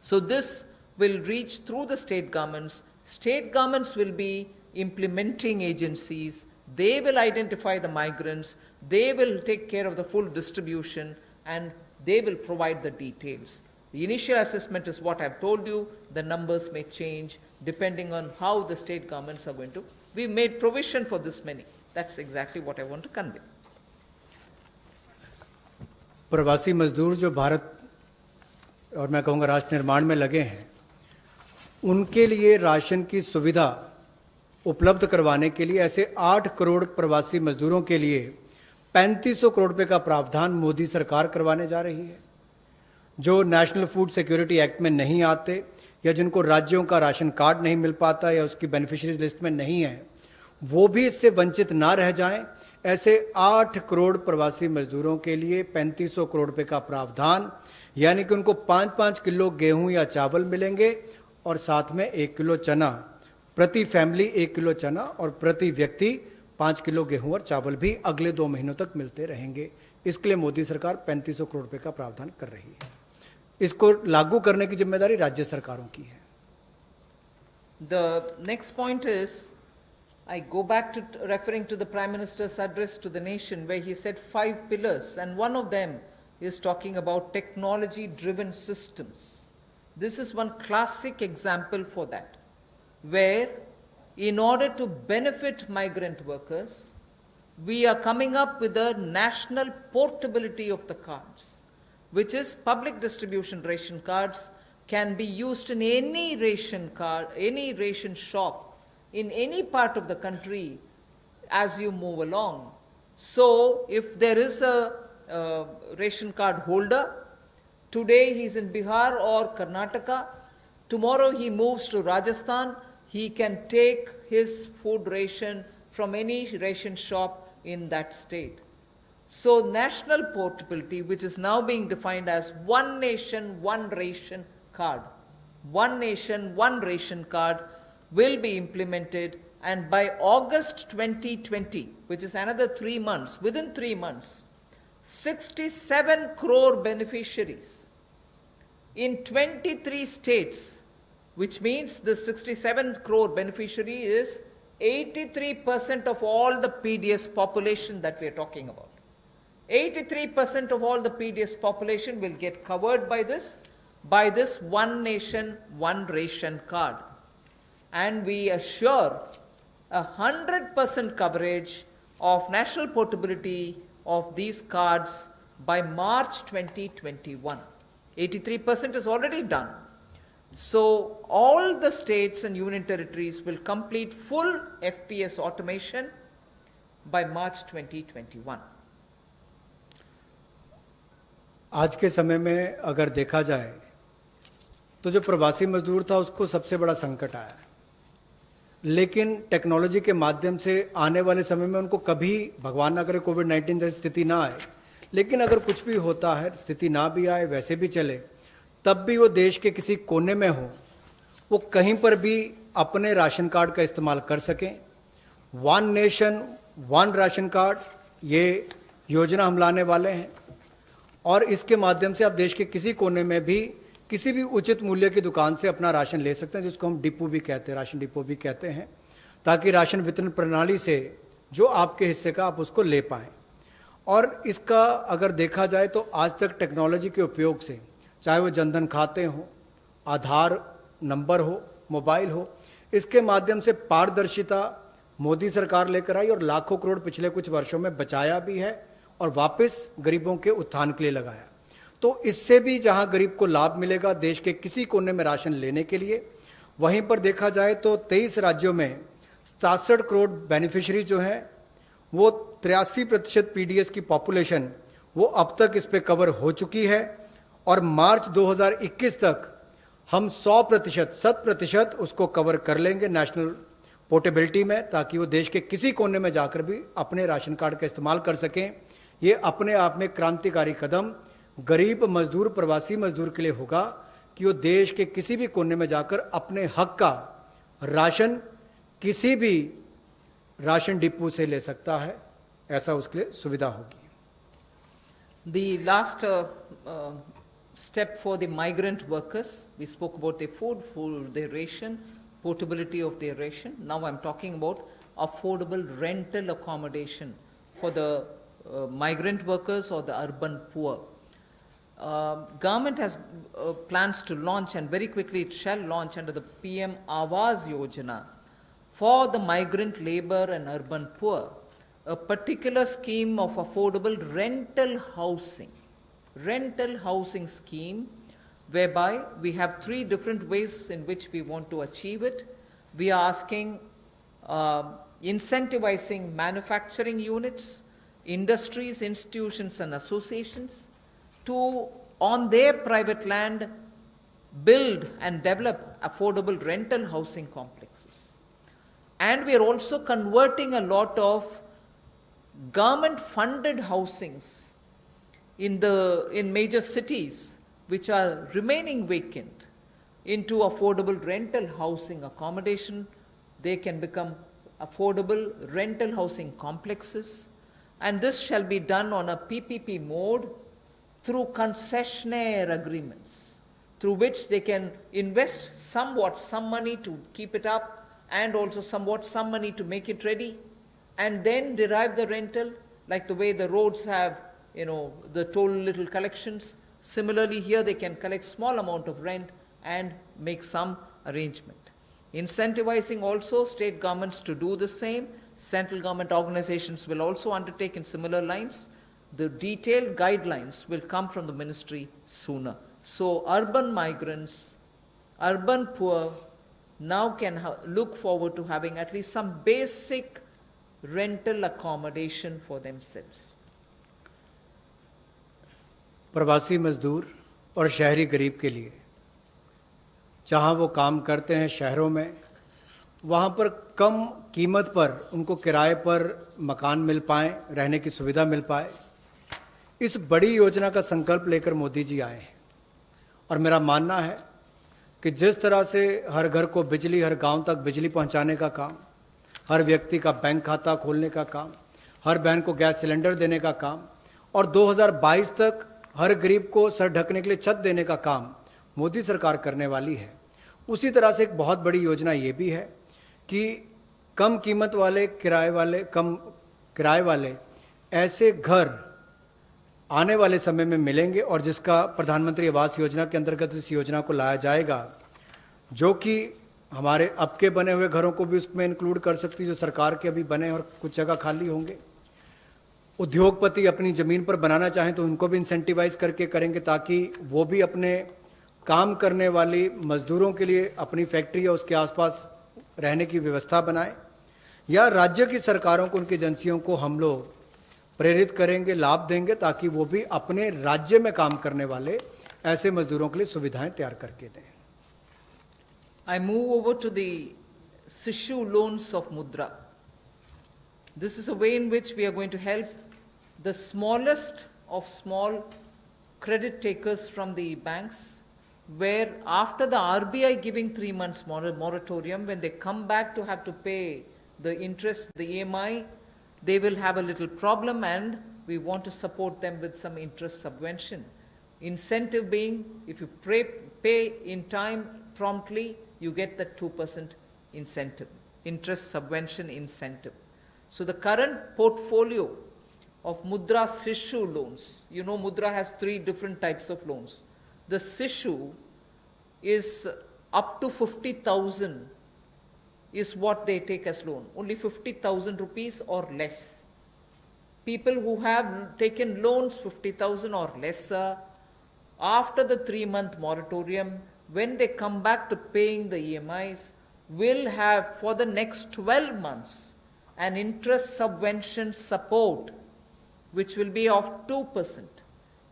So this will reach through the state governments. State governments will be implementing agencies. They will identify the migrants. They will take care of the full distribution, and they will provide the details. The initial assessment is what I've told you. The numbers may change depending on how the state governments are going to. We've made provision for this many. That's exactly what I want to convey. प्रवासी मजदूर जो भारत और मैं कहूँगा राष्ट्र निर्माण में लगे हैं, उनके लिए राशन की सुविधा उपलब्ध करवाने के लिए ऐसे 8 करोड़ प्रवासी मजदूरों के लिए 3500 करोड़ रुपए का प्रावधान मोदी सरकार करवाने जा रही है। जो नेशनल फूड सिक्योरिटी एक्ट में नहीं आते या जिनको राज्यों का राशन कार्ड नहीं मिल पाता या उसकी बेनिफिशियरीज लिस्ट में नहीं है, वो भी इससे वंचित ना रह जाएं। ऐसे 8 करोड़ प्रवासी मजदूरों के लिए 3500 करोड़ रुपए का प्रावधान, यानी कि उनको 5-5 किलो गेहूं या चावल मिलेंगे और साथ में 1 किलो चना, प्रति फैमिली 1 किलो चना और प्रति व्यक्ति 5 किलो गेहूं और चावल भी अगले 2 महीनों तक मिलते रहेंगे। इसके लिए मोदी सरकार 3500 करोड़ रुपए का प्रावधान कर रही है। इसको लागू करने की जिम्मेदारी राज्य सरकारों की है। The next point is, I go back to referring to the Prime Minister's address to the nation, where he said 5 pillars, and one of them is talking about technology-driven systems. This is one classic example for that, where in order to benefit migrant workers, we are coming up with a national portability of the cards, which is public distribution ration cards can be used in any ration card, any ration shop in any part of the country as you move along. So if there is a ration card holder, today he's in Bihar or Karnataka, tomorrow he moves to Rajasthan, he can take his food ration from any ration shop in that state. So national portability, which is now being defined as one nation, one ration card. One nation, one ration card will be implemented, and by August 2020, which is another 3 months, within 3 months, 67 crore beneficiaries in 23 states, which means the 67 crore beneficiary is 83% of all the PDS population that we are talking about. 83% of all the PDS population will get covered by this one nation, one ration card. And we assure 100% coverage of national portability of these cards by March 2021. 83% is already done. So all the states and union territories will complete full FPS automation by March 2021. आज के समय में अगर देखा जाए तो जो प्रवासी मजदूर था उसको सबसे बड़ा संकट आया, लेकिन टेक्नोलॉजी के माध्यम से आने वाले समय में उनको कभी भगवान ना करे कोविड-19 जैसी स्थिति ना आए, लेकिन अगर कुछ भी होता है, स्थिति ना भी आए, वैसे भी चले, तब भी वो देश के किसी कोने में हो, वो कहीं पर भी अपने राशन कार्ड का इस्तेमाल कर सकें। One nation one ration card, ये योजना हम लाने वाले हैं और इसके माध्यम से आप देश के किसी कोने में भी किसी भी उचित मूल्य की दुकान से अपना राशन ले सकते हैं, जिसको हम डिपो भी कहते हैं, राशन डिपो भी कहते हैं, ताकि राशन वितरण प्रणाली से जो आपके हिस्से का आप उसको ले पाएं। और इसका अगर देखा जाए तो आज तक टेक्नोलॉजी के उपयोग से, चाहे वो जनधन खाते हो, आधार नंबर हो, मोबाइल हो, इसके माध्यम से पारदर्शिता मोदी सरकार लेकर आई और लाखों करोड़ पिछले कुछ वर्षों में बचाया भी है और वापस गरीबों के उत्थान के लिए लगाया। तो इससे भी जहां गरीब को लाभ मिलेगा देश के किसी कोने में राशन लेने के लिए, वहीं पर देखा जाए तो 23 राज्यों में 67 करोड़ बेनिफिशियरी जो हैं, वो 83% पीडीएस की पॉपुलेशन वो अब तक इस पे कवर हो चुकी है और मार्च 2021 तक हम 100% उसको कवर कर लेंगे नेशनल पोर्टेबिलिटी में, ताकि वो देश के किसी कोने में जाकर भी अपने राशन कार्ड का इस्तेमाल कर सकें। ये अपने आप में क्रांतिकारी कदम गरीब मजदूर, प्रवासी मजदूर के लिए होगा कि वो देश के किसी भी कोने में जाकर अपने हक का राशन किसी भी राशन डिपो से ले सकता है, ऐसा उसके लिए सुविधा होगी। The last step for the migrant workers, we spoke about their food, their ration. portability of their ration. Now I'm talking about affordable rental accommodation for the migrant workers or the urban poor. Government has plans to launch, and very quickly it shall launch under the PM Awas Yojana for the migrant labor and urban poor, a particular scheme of affordable rental housing scheme, whereby we have three different ways in which we want to achieve it. We are asking incentivizing manufacturing units, industries, institutions and associations to, on their private land, build and develop affordable rental housing complexes. And we are also converting a lot of government-funded housings in major cities which are remaining vacant into affordable rental housing accommodation. They can become affordable rental housing complexes, and this shall be done on a PPP mode through concessionaire agreements, through which they can invest somewhat some money to keep it up and also somewhat some money to make it ready, and then derive the rental, like the way the roads have, the toll little collections. Similarly, here they can collect small amount of rent and make some arrangement. Incentivizing also state governments to do the same. Central government organizations will also undertake in similar lines. The detailed guidelines will come from the ministry sooner. So urban migrants, urban poor now can look forward to having at least some basic rental accommodation for themselves. प्रवासी मजदूर और शहरी गरीब के लिए जहां वो काम करते हैं शहरों में, वहां पर कम कीमत पर उनको किराए पर मकान मिल पाए, रहने की सुविधा मिल पाए, इस बड़ी योजना का संकल्प लेकर मोदी जी आए हैं। और मेरा मानना है कि जिस तरह से हर घर को बिजली, हर गांव तक बिजली पहुंचाने का काम, हर व्यक्ति का बैंक खाता खोलने का काम, हर बहन को गैस सिलेंडर देने का काम, और 2022 तक हर गरीब को सर ढकने के लिए छत देने का काम मोदी सरकार करने वाली है, उसी तरह से एक बहुत बड़ी योजना ये भी है कि कम कीमत वाले, कम किराए वाले ऐसे घर आने वाले समय में मिलेंगे, और जिसका प्रधानमंत्री आवास योजना के अंतर्गत इस योजना को लाया जाएगा, जो कि हमारे अब के बने हुए घरों को भी उसमें इंक्लूड कर सकती है, जो सरकार के अभी बने और कुछ जगह खाली होंगे। उद्योगपति अपनी ज़मीन पर बनाना चाहें तो उनको भी इंसेंटिवाइज करके करेंगे, ताकि वो भी अपने काम करने वाली मजदूरों के लिए अपनी फैक्ट्री या उसके आसपास रहने की व्यवस्था बनाएं, या राज्य की सरकारों को, उनकी एजेंसियों को हम लोग प्रेरित करेंगे, लाभ देंगे, ताकि वो भी अपने राज्य में काम करने वाले ऐसे मजदूरों के लिए सुविधाएं तैयार करके दें। I move over to the Sishu loans of Mudra. This is a way in which we are going to help the smallest of small credit takers from the banks, where after the RBI giving 3 months moratorium, when they come back to have to pay the interest, the EMI, they will have a little problem, and we want to support them with some interest subvention. Incentive being, if you pay in time promptly, you get the 2% incentive, interest subvention incentive. So the current portfolio of Mudra Sishu loans, Mudra has 3 different types of loans. The Sishu is up to 50,000 is what they take as loan, only 50,000 rupees or less. People who have taken loans 50,000 or lesser, after the 3-month moratorium, when they come back to paying the EMIs, will have for the next 12 months an interest subvention support which will be of 2%,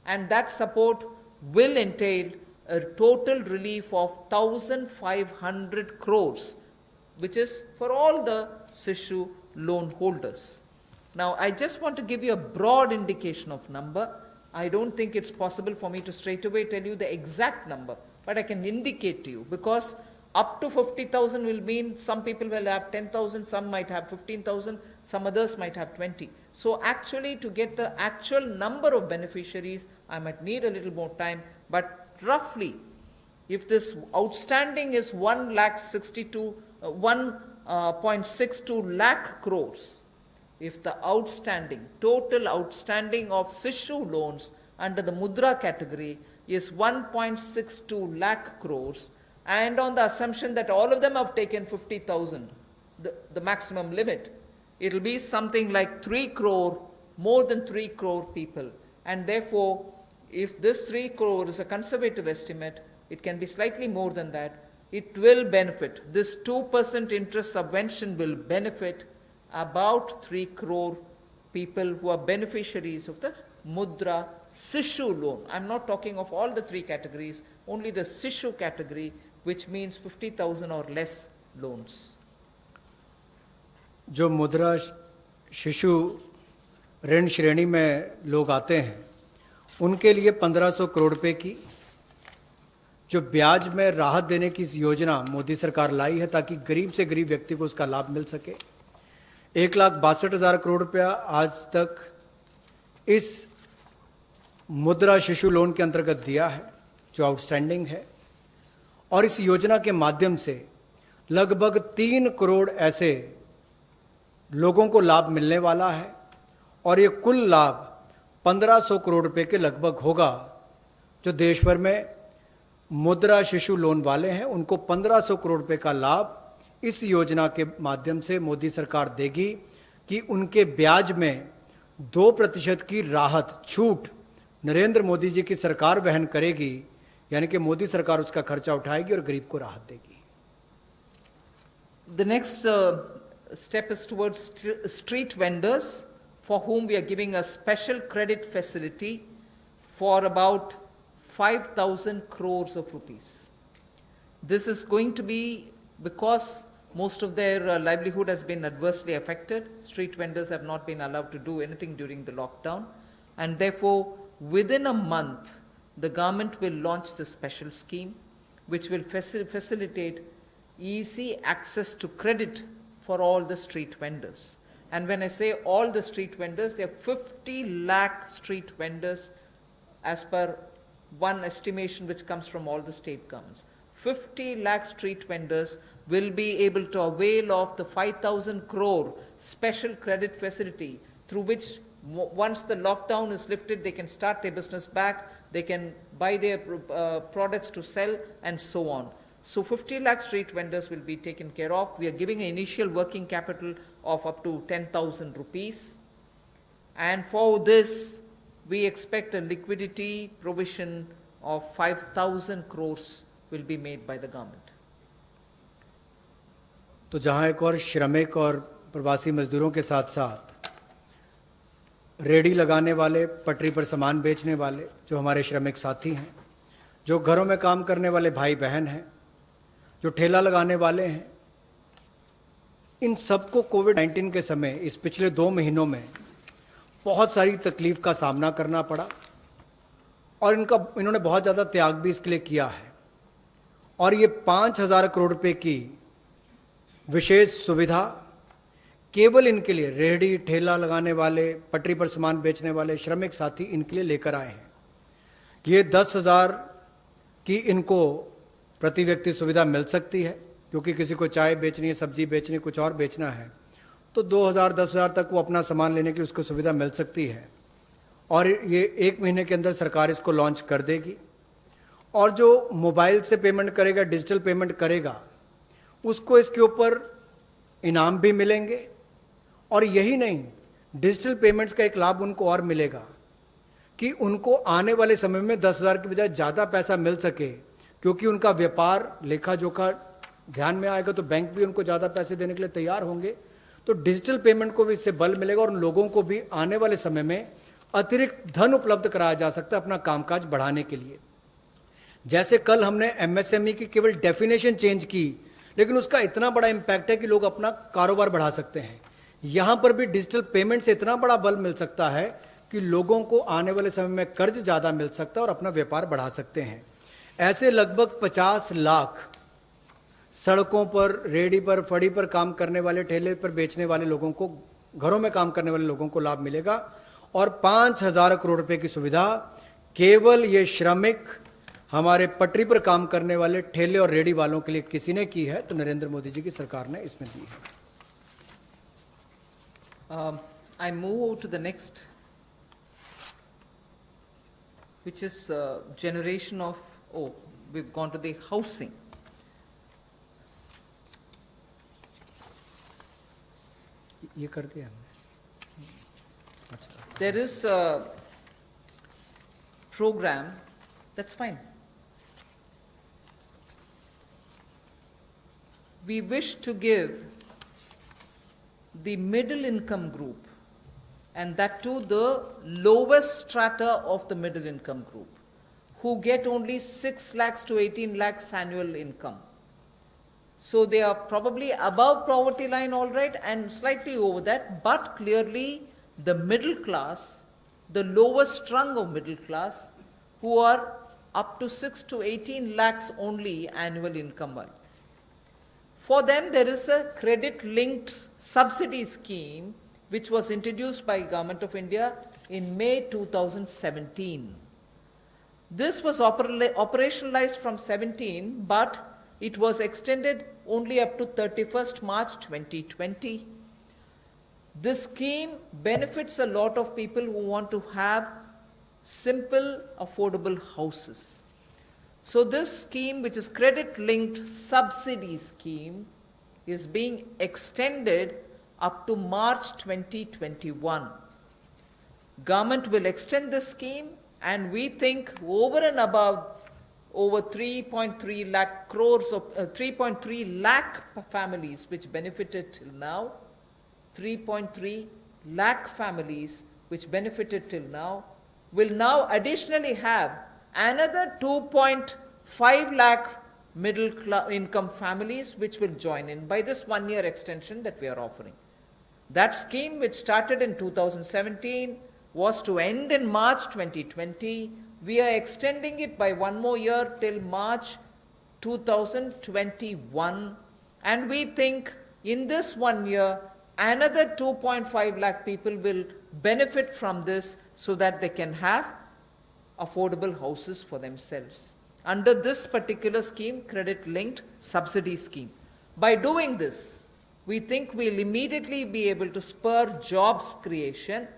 and that support will entail a total relief of 1,500 crores, which is for all the Sishu loan holders. Now, I just want to give you a broad indication of number. I don't think it's possible for me to straight away tell you the exact number, but I can indicate to you, because up to 50,000 will mean some people will have 10,000, some might have 15,000, some others might have 20. So actually, to get the actual number of beneficiaries, I might need a little more time, but roughly if this outstanding is 1.62 lakh crores, if the total outstanding of Sishu loans under the Mudra category is 1.62 lakh crores, and on the assumption that all of them have taken 50,000, the maximum limit, it will be something like 3 crore, more than 3 crore people. And therefore, if this 3 crore is a conservative estimate, it can be slightly more than that. It will benefit. This 2% interest subvention will benefit about 3 crore people who are beneficiaries of the Mudra Sishu loan. I'm not talking of all the 3 categories, only the Sishu category, which means 50,000 or less loans. जो मुद्रा शिशु ऋण श्रेणी में लोग आते हैं उनके लिए 1500 करोड़ रुपए की जो ब्याज में राहत देने की योजना मोदी सरकार लाई है ताकि गरीब से गरीब व्यक्ति को उसका लाभ मिल सके। 1,62,000 करोड़ रुपया आज तक इस मुद्रा शिशु लोन के अंतर्गत दिया है जो आउटस्टैंडिंग है, और इस योजना के माध्यम से लगभग 3 करोड़ ऐसे लोगों को लाभ मिलने वाला है, और ये कुल लाभ 1500 करोड़ रुपए के लगभग होगा। जो देश भर में मुद्रा शिशु लोन वाले हैं उनको 1500 करोड़ रुपए का लाभ इस योजना के माध्यम से मोदी सरकार देगी कि उनके ब्याज में 2% की राहत छूट नरेंद्र मोदी जी की सरकार वहन करेगी, यानी कि मोदी सरकार उसका खर्चा उठाएगी और गरीब को राहत देगी। The next step is towards street vendors, for whom we are giving a special credit facility for about 5,000 crores of rupees. This is going to be because most of their livelihood has been adversely affected. Street vendors have not been allowed to do anything during the lockdown, and therefore within a month the government will launch the special scheme which will facilitate easy access to credit for all the street vendors. And when I say all the street vendors, there are 50 lakh street vendors as per one estimation which comes from all the state governments. 50 lakh street vendors will be able to avail of the 5,000 crore special credit facility, through which once the lockdown is lifted, they can start their business back, they can buy their products to sell, and so on. So 50 lakh street vendors will be taken care of. We are giving an initial working capital of up to 10,000 rupees. And for this, we expect a liquidity provision of 5,000 crores will be made by the government. तो जहां एक और श्रमिक और प्रवासी मजदूरों के साथ साथ रेडी लगाने वाले, पटरी पर सामान बेचने वाले जो हमारे श्रमिक साथी हैं, जो घरों में काम करने वाले भाई बहन हैं, जो ठेला लगाने वाले हैं, इन सबको कोविड-19 के समय इस पिछले 2 महीनों में बहुत सारी तकलीफ का सामना करना पड़ा, और इन्होंने बहुत ज़्यादा त्याग भी इसके लिए किया है। और ये 5,000 करोड़ रुपए की विशेष सुविधा केवल इनके लिए, रेहड़ी ठेला लगाने वाले, पटरी पर सामान बेचने वाले श्रमिक साथी, इनके लिए लेकर आए हैं। ये 10,000 की इनको प्रति व्यक्ति सुविधा मिल सकती है, क्योंकि किसी को चाय बेचनी है, सब्जी बेचनी है, कुछ और बेचना है, तो 2,000 10,000 तक वो अपना सामान लेने की उसको सुविधा मिल सकती है। और ये 1 महीने के अंदर सरकार इसको लॉन्च कर देगी। और जो मोबाइल से पेमेंट करेगा, डिजिटल पेमेंट करेगा, उसको इसके ऊपर इनाम भी मिलेंगे। और यही नहीं, डिजिटल पेमेंट्स का एक लाभ उनको और मिलेगा कि उनको आने वाले समय में 10,000 की बजाय ज़्यादा पैसा मिल सके, क्योंकि उनका व्यापार लेखा जोखा ध्यान में आएगा तो बैंक भी उनको ज़्यादा पैसे देने के लिए तैयार होंगे। तो डिजिटल पेमेंट को भी इससे बल मिलेगा, और उन लोगों को भी आने वाले समय में अतिरिक्त धन उपलब्ध कराया जा सकता है अपना कामकाज बढ़ाने के लिए। जैसे कल हमने MSME की केवल डेफिनेशन चेंज की, लेकिन उसका इतना बड़ा इम्पैक्ट है कि लोग अपना कारोबार बढ़ा सकते हैं। यहाँ पर भी डिजिटल पेमेंट से इतना बड़ा बल मिल सकता है कि लोगों को आने वाले समय में कर्ज ज़्यादा मिल सकता है और अपना व्यापार बढ़ा सकते हैं। ऐसे लगभग 50 लाख सड़कों पर, रेडी पर, फड़ी पर काम करने वाले, ठेले पर बेचने वाले लोगों को, घरों में काम करने वाले लोगों को लाभ मिलेगा। और 5,000 करोड़ रुपए की सुविधा केवल ये श्रमिक हमारे पटरी पर काम करने वाले ठेले और रेडी वालों के लिए किसी ने की है तो नरेंद्र मोदी जी की सरकार ने इसमें दी है। I move to the next, which is generation of, oh, we've gone to the housing. ये कर दिया हमने। अच्छा, There is a program, that's fine. We wish to give the middle income group, and that too the lowest strata of the middle income group, who get only 6 lakhs to 18 lakhs annual income. So they are probably above poverty line, all right, and slightly over that, but clearly the middle class, the lowest rung of middle class, who are up to 6 to 18 lakhs only annual income. For them, there is a credit-linked subsidy scheme which was introduced by Government of India in May 2017. This was operationalized from 17, but it was extended only up to 31st March 2020. This scheme benefits a lot of people who want to have simple, affordable houses. So this scheme, which is credit-linked subsidy scheme, is being extended up to March 2021. Government will extend this scheme, and we think over and above over 3.3 lakh crores of 3.3 lakh families which benefited till now, 3.3 lakh families which benefited till now, will now additionally have another 2.5 lakh middle income families which will join in by this 1 year extension that we are offering. That scheme, which started in 2017, was to end in March 2020. We are extending it by 1 more year till March 2021, and we think in this 1 year another 2.5 lakh people will benefit from this so that they can have affordable houses for themselves under this particular scheme, credit-linked subsidy scheme. By doing this, we think we'll immediately be able to spur jobs creation.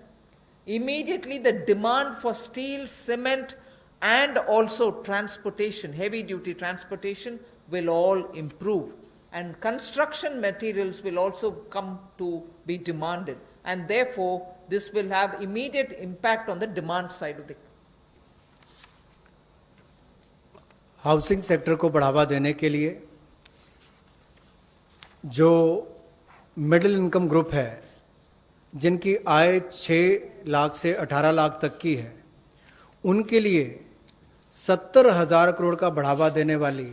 Immediately the demand for steel, cement, and also transportation, heavy-duty transportation, will all improve. And construction materials will also come to be demanded. And therefore, this will have immediate impact on the demand side of the housing sector को बढ़ावा देने के लिए जो middle income group है, जिनकी आय 6 लाख से 18 लाख तक की है, उनके लिए 70,000 करोड़ का बढ़ावा देने वाली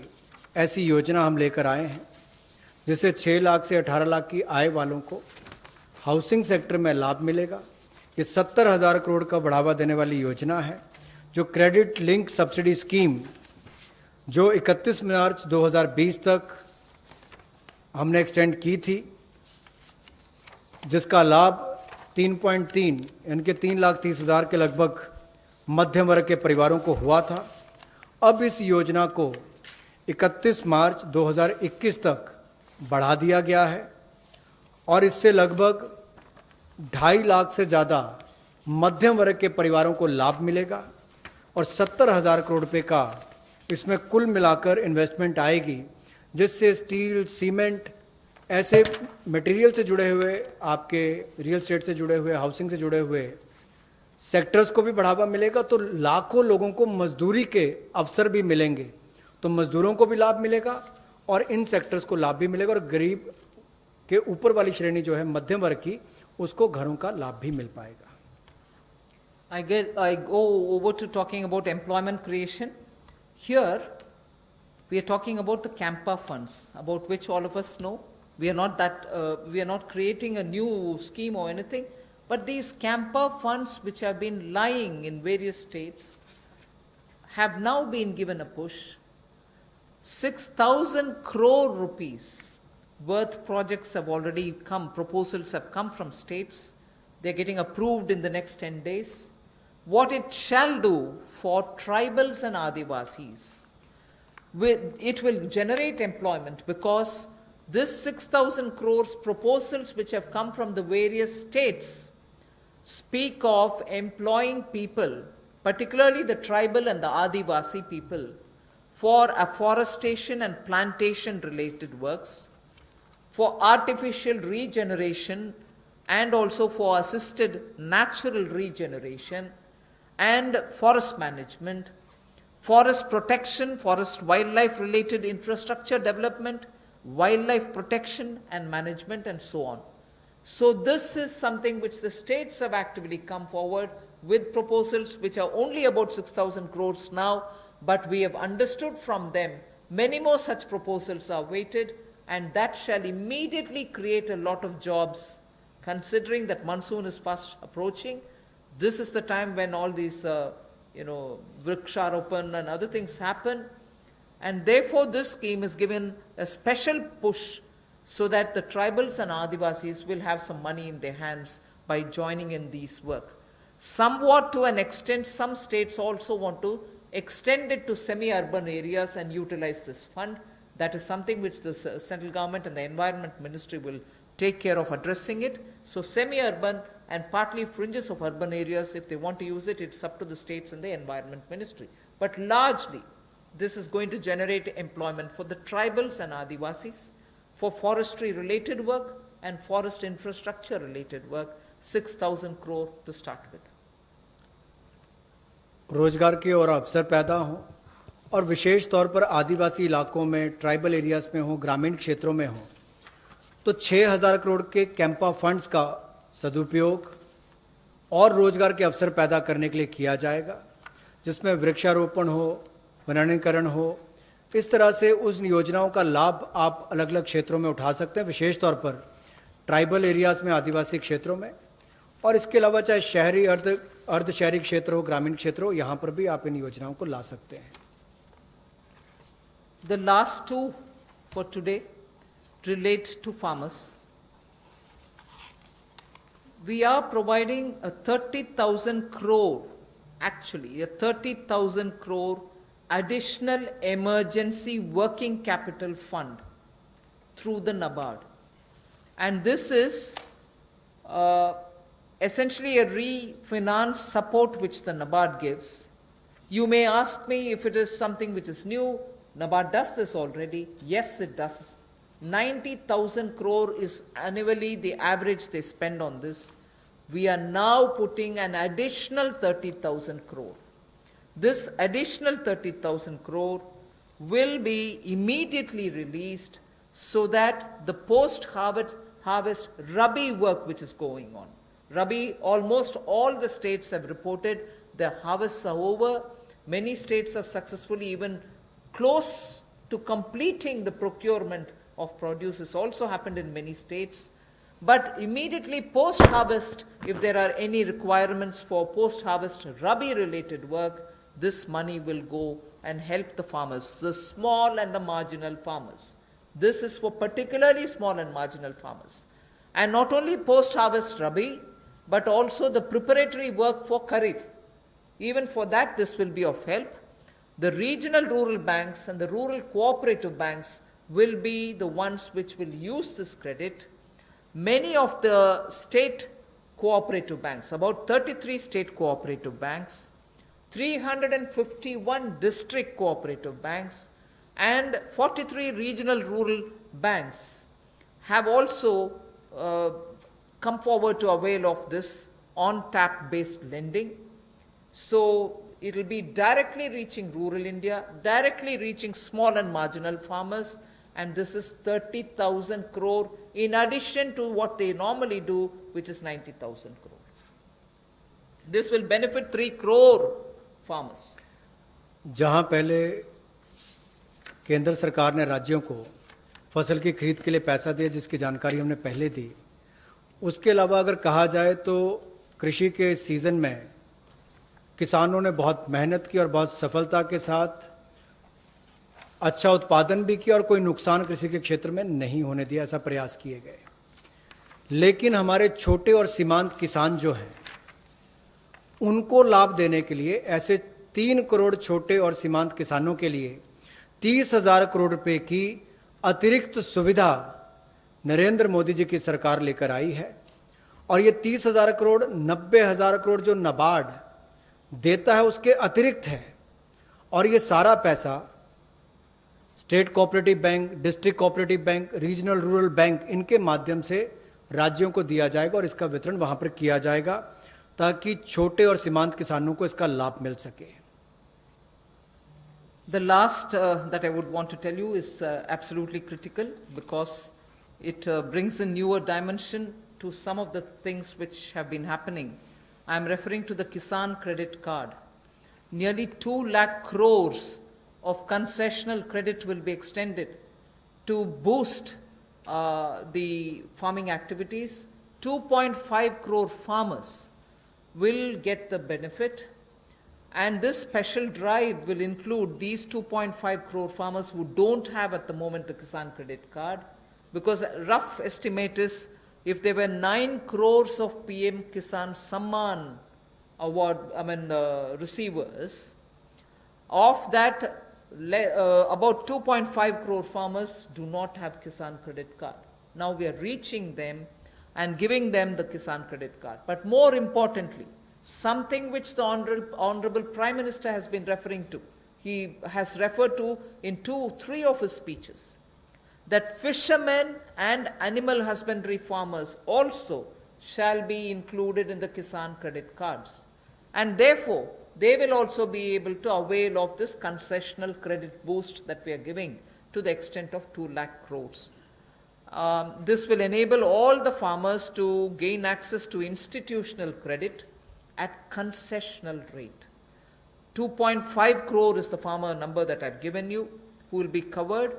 ऐसी योजना हम लेकर आए हैं, जिससे 6 लाख से 18 लाख की आय वालों को हाउसिंग सेक्टर में लाभ मिलेगा। ये 70,000 करोड़ का बढ़ावा देने वाली योजना है, जो क्रेडिट लिंक सब्सिडी स्कीम जो 31 मार्च 2020 तक हमने एक्सटेंड की थी, जिसका लाभ 3.3 यानी कि 3,30,000 के लगभग मध्यम वर्ग के परिवारों को हुआ था। अब इस योजना को 31 मार्च 2021 तक बढ़ा दिया गया है और इससे लगभग 2.5 लाख से ज़्यादा मध्यम वर्ग के परिवारों को लाभ मिलेगा और 70,000 करोड़ रुपये का इसमें कुल मिलाकर इन्वेस्टमेंट आएगी, जिससे स्टील, सीमेंट, ऐसे मटेरियल से जुड़े हुए, आपके रियल एस्टेट से जुड़े हुए, हाउसिंग से जुड़े हुए सेक्टर्स को भी बढ़ावा मिलेगा। तो लाखों लोगों को मजदूरी के अवसर भी मिलेंगे, तो मजदूरों को भी लाभ मिलेगा और इन सेक्टर्स को लाभ भी मिलेगा और गरीब के ऊपर वाली श्रेणी जो है मध्यम वर्ग की, उसको घरों का लाभ भी मिल पाएगा। I go over to talking about employment creation. Here, we are talking about the Campa funds, about which all of us know. We are not creating a new scheme or anything, but these Campa funds, which have been lying in various states, have now been given a push. 6,000 crore rupees worth projects have already come, proposals have come from states. They're getting approved in the next 10 days. what it shall do for tribals and Adivasis. It will generate employment because this 6,000 crores proposals which have come from the various states speak of employing people, particularly the tribal and the Adivasi people, for afforestation and plantation related works, for artificial regeneration and also for assisted natural regeneration and forest management, forest protection, forest wildlife related infrastructure development, wildlife protection and management, and so on. So this is something which the states have actively come forward with proposals which are only about 6,000 crores now, but we have understood from them many more such proposals are waited, and that shall immediately create a lot of jobs. Considering that monsoon is fast approaching, this is the time when all these vriksharopan and other things happen, and therefore this scheme is given a special push so that the tribals and Adivasis will have some money in their hands by joining in these work. Somewhat to an extent, some states also want to extend it to semi-urban areas and utilize this fund. That is something which the central government and the Environment Ministry will take care of addressing it. So semi-urban and partly fringes of urban areas, if they want to use it, it's up to the states and the Environment Ministry. But largely, this is going to generate employment for the tribals and Adivasis, for forestry related work and forest infrastructure related work, 6,000 crore to start with. रोजगार के और अवसर पैदा हों और विशेष तौर पर आदिवासी इलाकों में, ट्राइबल एरियाज़ में हो, ग्रामीण क्षेत्रों में हो, तो 6,000 करोड़ के कैंपा फंड्स का सदुपयोग और रोजगार के अवसर पैदा करने के लिए किया जाएगा, जिसमें वृक्षारोपण हो, वनीकरण हो। इस तरह से उस योजनाओं का लाभ आप अलग अलग क्षेत्रों में उठा सकते हैं, विशेष तौर पर ट्राइबल एरियाज़ में, आदिवासी क्षेत्रों में, और इसके अलावा चाहे शहरी अर्ध शहरी क्षेत्र हो, ग्रामीण क्षेत्र हो, यहाँ पर भी आप इन योजनाओं को ला सकते हैं। The last two for today relate to farmers. We are providing a 30,000 crore, actually a 30,000 crore additional emergency working capital fund through the NABARD. And this is essentially a refinance support which the NABARD gives. You may ask me if it is something which is new. NABARD does this already. Yes, it does. 90,000 crore is annually the average they spend on this. We are now putting an additional 30,000 crore. This additional 30,000 crore will be immediately released so that the post-harvest Rabi work which is going on. Rabi, almost all the states have reported their harvests are over. Many states have successfully even close to completing the procurement of produce. This also happened in many states. But immediately post-harvest, if there are any requirements for post-harvest Rabi-related work, this money will go and help the farmers, the small and the marginal farmers. This is for particularly small and marginal farmers. And not only post-harvest Rabi, but also the preparatory work for Kharif. Even for that, this will be of help. The regional rural banks and the rural cooperative banks will be the ones which will use this credit. Many of the state cooperative banks, about 33 state cooperative banks, 351 district cooperative banks, and 43 regional rural banks have also come forward to avail of this on-tap based lending. So it will be directly reaching rural India, directly reaching small and marginal farmers, and this is 30,000 crore in addition to what they normally do, which is 90,000 crore. This will benefit 3 crore farmers. जहां पहले केंद्र सरकार ने राज्यों को फसल की खरीद के लिए पैसा दिया, जिसकी जानकारी हमने पहले दी, उसके अलावा अगर कहा जाए तो कृषि के सीजन में किसानों ने बहुत मेहनत की और बहुत सफलता के साथ अच्छा उत्पादन भी किया और कोई नुकसान कृषि के क्षेत्र में नहीं होने दिया, ऐसा प्रयास किए गए। लेकिन हमारे छोटे और सीमांत किसान जो हैं, उनको लाभ देने के लिए ऐसे 3 करोड़ छोटे और सीमांत किसानों के लिए 30,000 करोड़ रुपए की अतिरिक्त सुविधा नरेंद्र मोदी जी की सरकार लेकर आई है। और ये 30,000 करोड़ 90,000 करोड़ जो नाबार्ड देता है उसके अतिरिक्त है। और ये सारा पैसा state cooperative bank, district cooperative bank, regional rural bank, इनके माध्यम से राज्यों को दिया जाएगा और इसका वितरण वहां पर किया जाएगा ताकि छोटे और सीमांत किसानों को इसका लाभ मिल सके। The last that I would want to tell you is absolutely critical because it brings a newer dimension to some of the things which have been happening. I am referring to the Kisan credit card. Nearly 2 lakh crores of concessional credit will be extended to boost the farming activities. 2.5 crore farmers will get the benefit. And this special drive will include these 2.5 crore farmers who don't have at the moment the Kisan credit card, because a rough estimate is if there were 9 crores of PM Kisan Samman award, receivers, of that about 2.5 crore farmers do not have Kisan credit card. Now we are reaching them and giving them the Kisan credit card. But more importantly, something which the Honorable Prime Minister has been referring to, he has referred to in 2-3 of his speeches, that fishermen and animal husbandry farmers also shall be included in the Kisan credit cards. And therefore, they will also be able to avail of this concessional credit boost that we are giving to the extent of 2 lakh crores. This will enable all the farmers to gain access to institutional credit at concessional rate. 2.5 crore is the farmer number that I've given you who will be covered,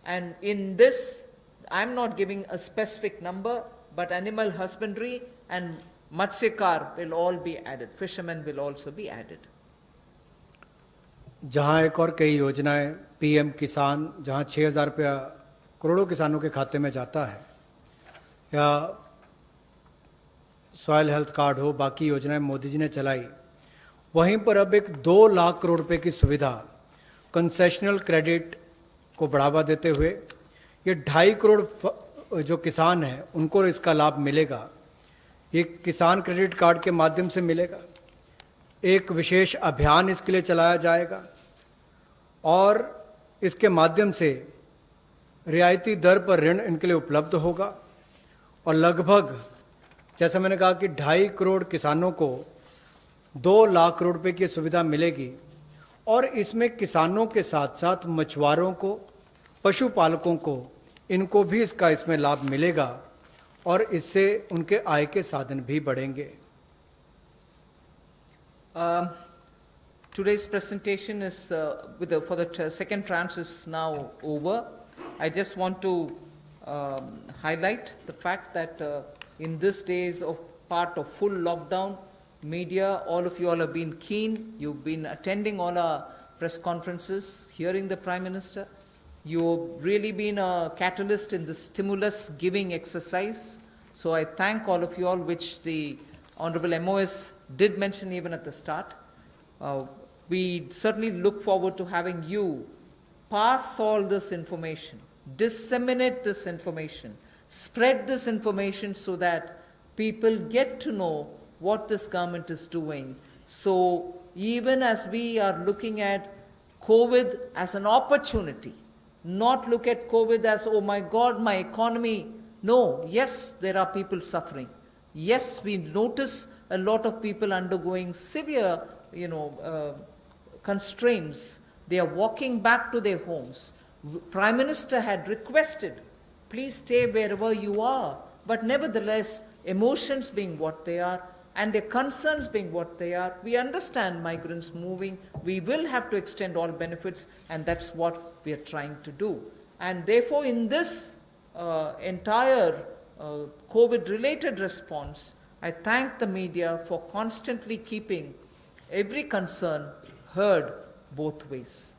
and in this I'm not giving a specific number, but animal husbandry and Matsyakar will all be added, fishermen will also be added. जहां एक और कई योजनाएं PM किसान, जहां 6,000 रुपया करोड़ों किसानों के खाते में जाता है, या सॉयल हेल्थ कार्ड हो, बाकी योजनाएं मोदी जी ने चलाई, वहीं पर अब एक 2 लाख करोड़ रुपए की सुविधा कंसेशनल क्रेडिट को बढ़ावा देते हुए ये 2.5 करोड़ जो किसान हैं उनको इसका लाभ मिलेगा। ये किसान क्रेडिट कार्ड के माध्यम से मिलेगा। एक विशेष अभियान इसके लिए चलाया जाएगा और इसके माध्यम से रियायती दर पर ऋण इनके लिए उपलब्ध होगा। और लगभग, जैसा मैंने कहा कि 2.5 करोड़ किसानों को 2 लाख करोड़ रुपए की सुविधा मिलेगी। और इसमें किसानों के साथ साथ मछुआरों को, पशुपालकों को, इनको भी इसमें लाभ मिलेगा और इससे उनके आय के साधन भी बढ़ेंगे। Today's presentation is for the second tranche is now over. I just want to highlight the fact that in these days of part of full lockdown, media, all of you all have been keen. You've been attending all our press conferences, hearing the Prime Minister. You've really been a catalyst in the stimulus giving exercise. So I thank all of you all, which the Honorable MOS did mention even at the start. We certainly look forward to having you pass all this information, disseminate this information, spread this information so that people get to know what this government is doing. So even as we are looking at COVID as an opportunity, not look at COVID as, oh my God, my economy. No, yes, there are people suffering. Yes, we notice a lot of people undergoing severe, constraints. They are walking back to their homes. Prime Minister had requested, please stay wherever you are. But nevertheless, emotions being what they are, and their concerns being what they are, we understand migrants moving. We will have to extend all benefits, and that's what we are trying to do. And therefore, in this entire COVID-related response, I thank the media for constantly keeping every concern heard both ways,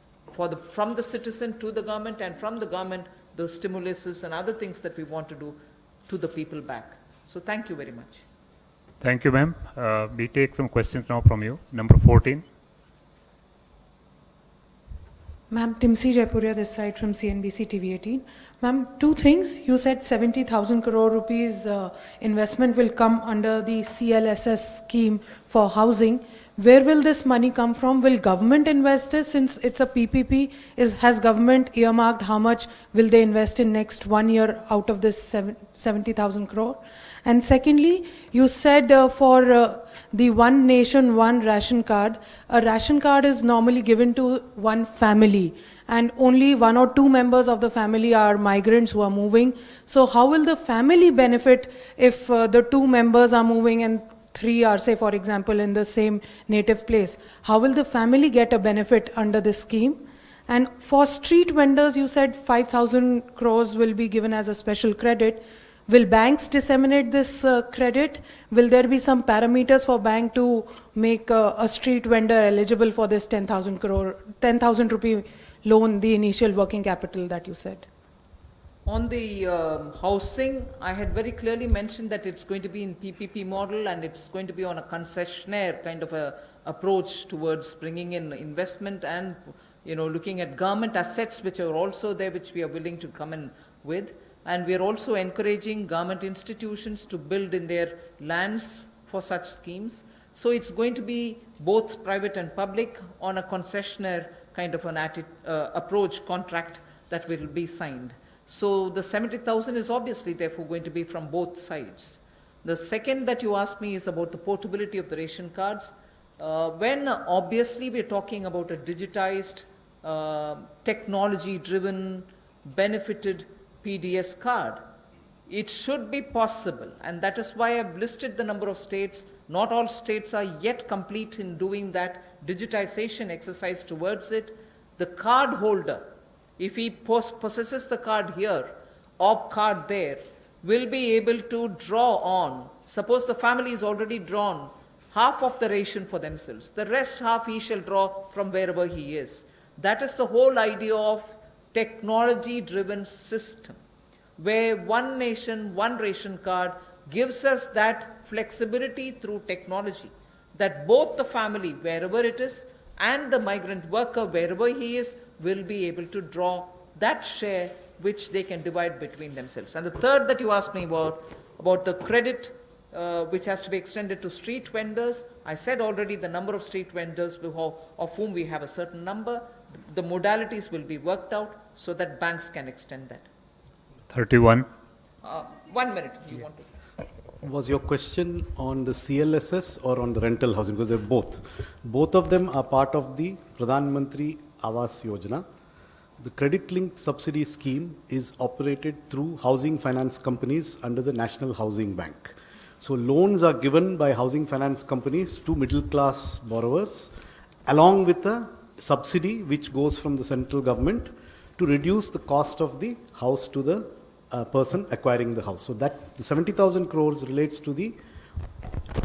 from the citizen to the government, and from the government, the stimuluses and other things that we want to do to the people back. So thank you very much. Thank you, ma'am. We take some questions now from you. Number 14. Ma'am, Timsi Jaipuria this side from CNBC TV18. Ma'am, two things. You said 70,000 crore rupees investment will come under the CLSS scheme for housing. Where will this money come from? Will government invest this since it's a PPP? Has government earmarked how much will they invest in next 1 year out of this 70,000 crore? And secondly, you said for the one nation, one ration card, a ration card is normally given to one family and only one or two members of the family are migrants who are moving. So how will the family benefit if the two members are moving and three are, say, for example, in the same native place? How will the family get a benefit under this scheme? And for street vendors, you said 5,000 crores will be given as a special credit. Will banks disseminate this credit? Will there be some parameters for bank to make a street vendor eligible for this 10,000 rupee loan, the initial working capital that you said? On the housing, I had very clearly mentioned that it's going to be in PPP model and it's going to be on a concessionaire kind of a approach towards bringing in investment and, you know, looking at government assets which are also there, which we are willing to come in with. And we are also encouraging government institutions to build in their lands for such schemes. So it's going to be both private and public on a concessionaire kind of an approach contract that will be signed. So the 70,000 is obviously therefore going to be from both sides. The second that you asked me is about the portability of the ration cards. When obviously we're talking about a digitized, technology-driven, benefited PDS card, it should be possible, and that is why I've listed the number of states. Not all states are yet complete in doing that digitization exercise towards it. The card holder, if he possesses the card here or card there, will be able to draw on. Suppose the family is already drawn half of the ration for themselves. The rest half he shall draw from wherever he is. That is the whole idea of technology-driven system, where one nation, one ration card gives us that flexibility through technology, that both the family, wherever it is, and the migrant worker, wherever he is, will be able to draw that share which they can divide between themselves. And the third that you asked me about the credit which has to be extended to street vendors, I said already the number of street vendors of whom we have a certain number. The modalities will be worked out so that banks can extend that. 31. 1 minute, you want to? Was your question on the CLSS or on the rental housing? Because they're both. Both of them are part of the Pradhan Mantri Awas Yojana. The credit-linked subsidy scheme is operated through housing finance companies under the National Housing Bank. So loans are given by housing finance companies to middle-class borrowers, along with a subsidy which goes from the central government to reduce the cost of the house to the person acquiring the house. So that the 70,000 crores relates to the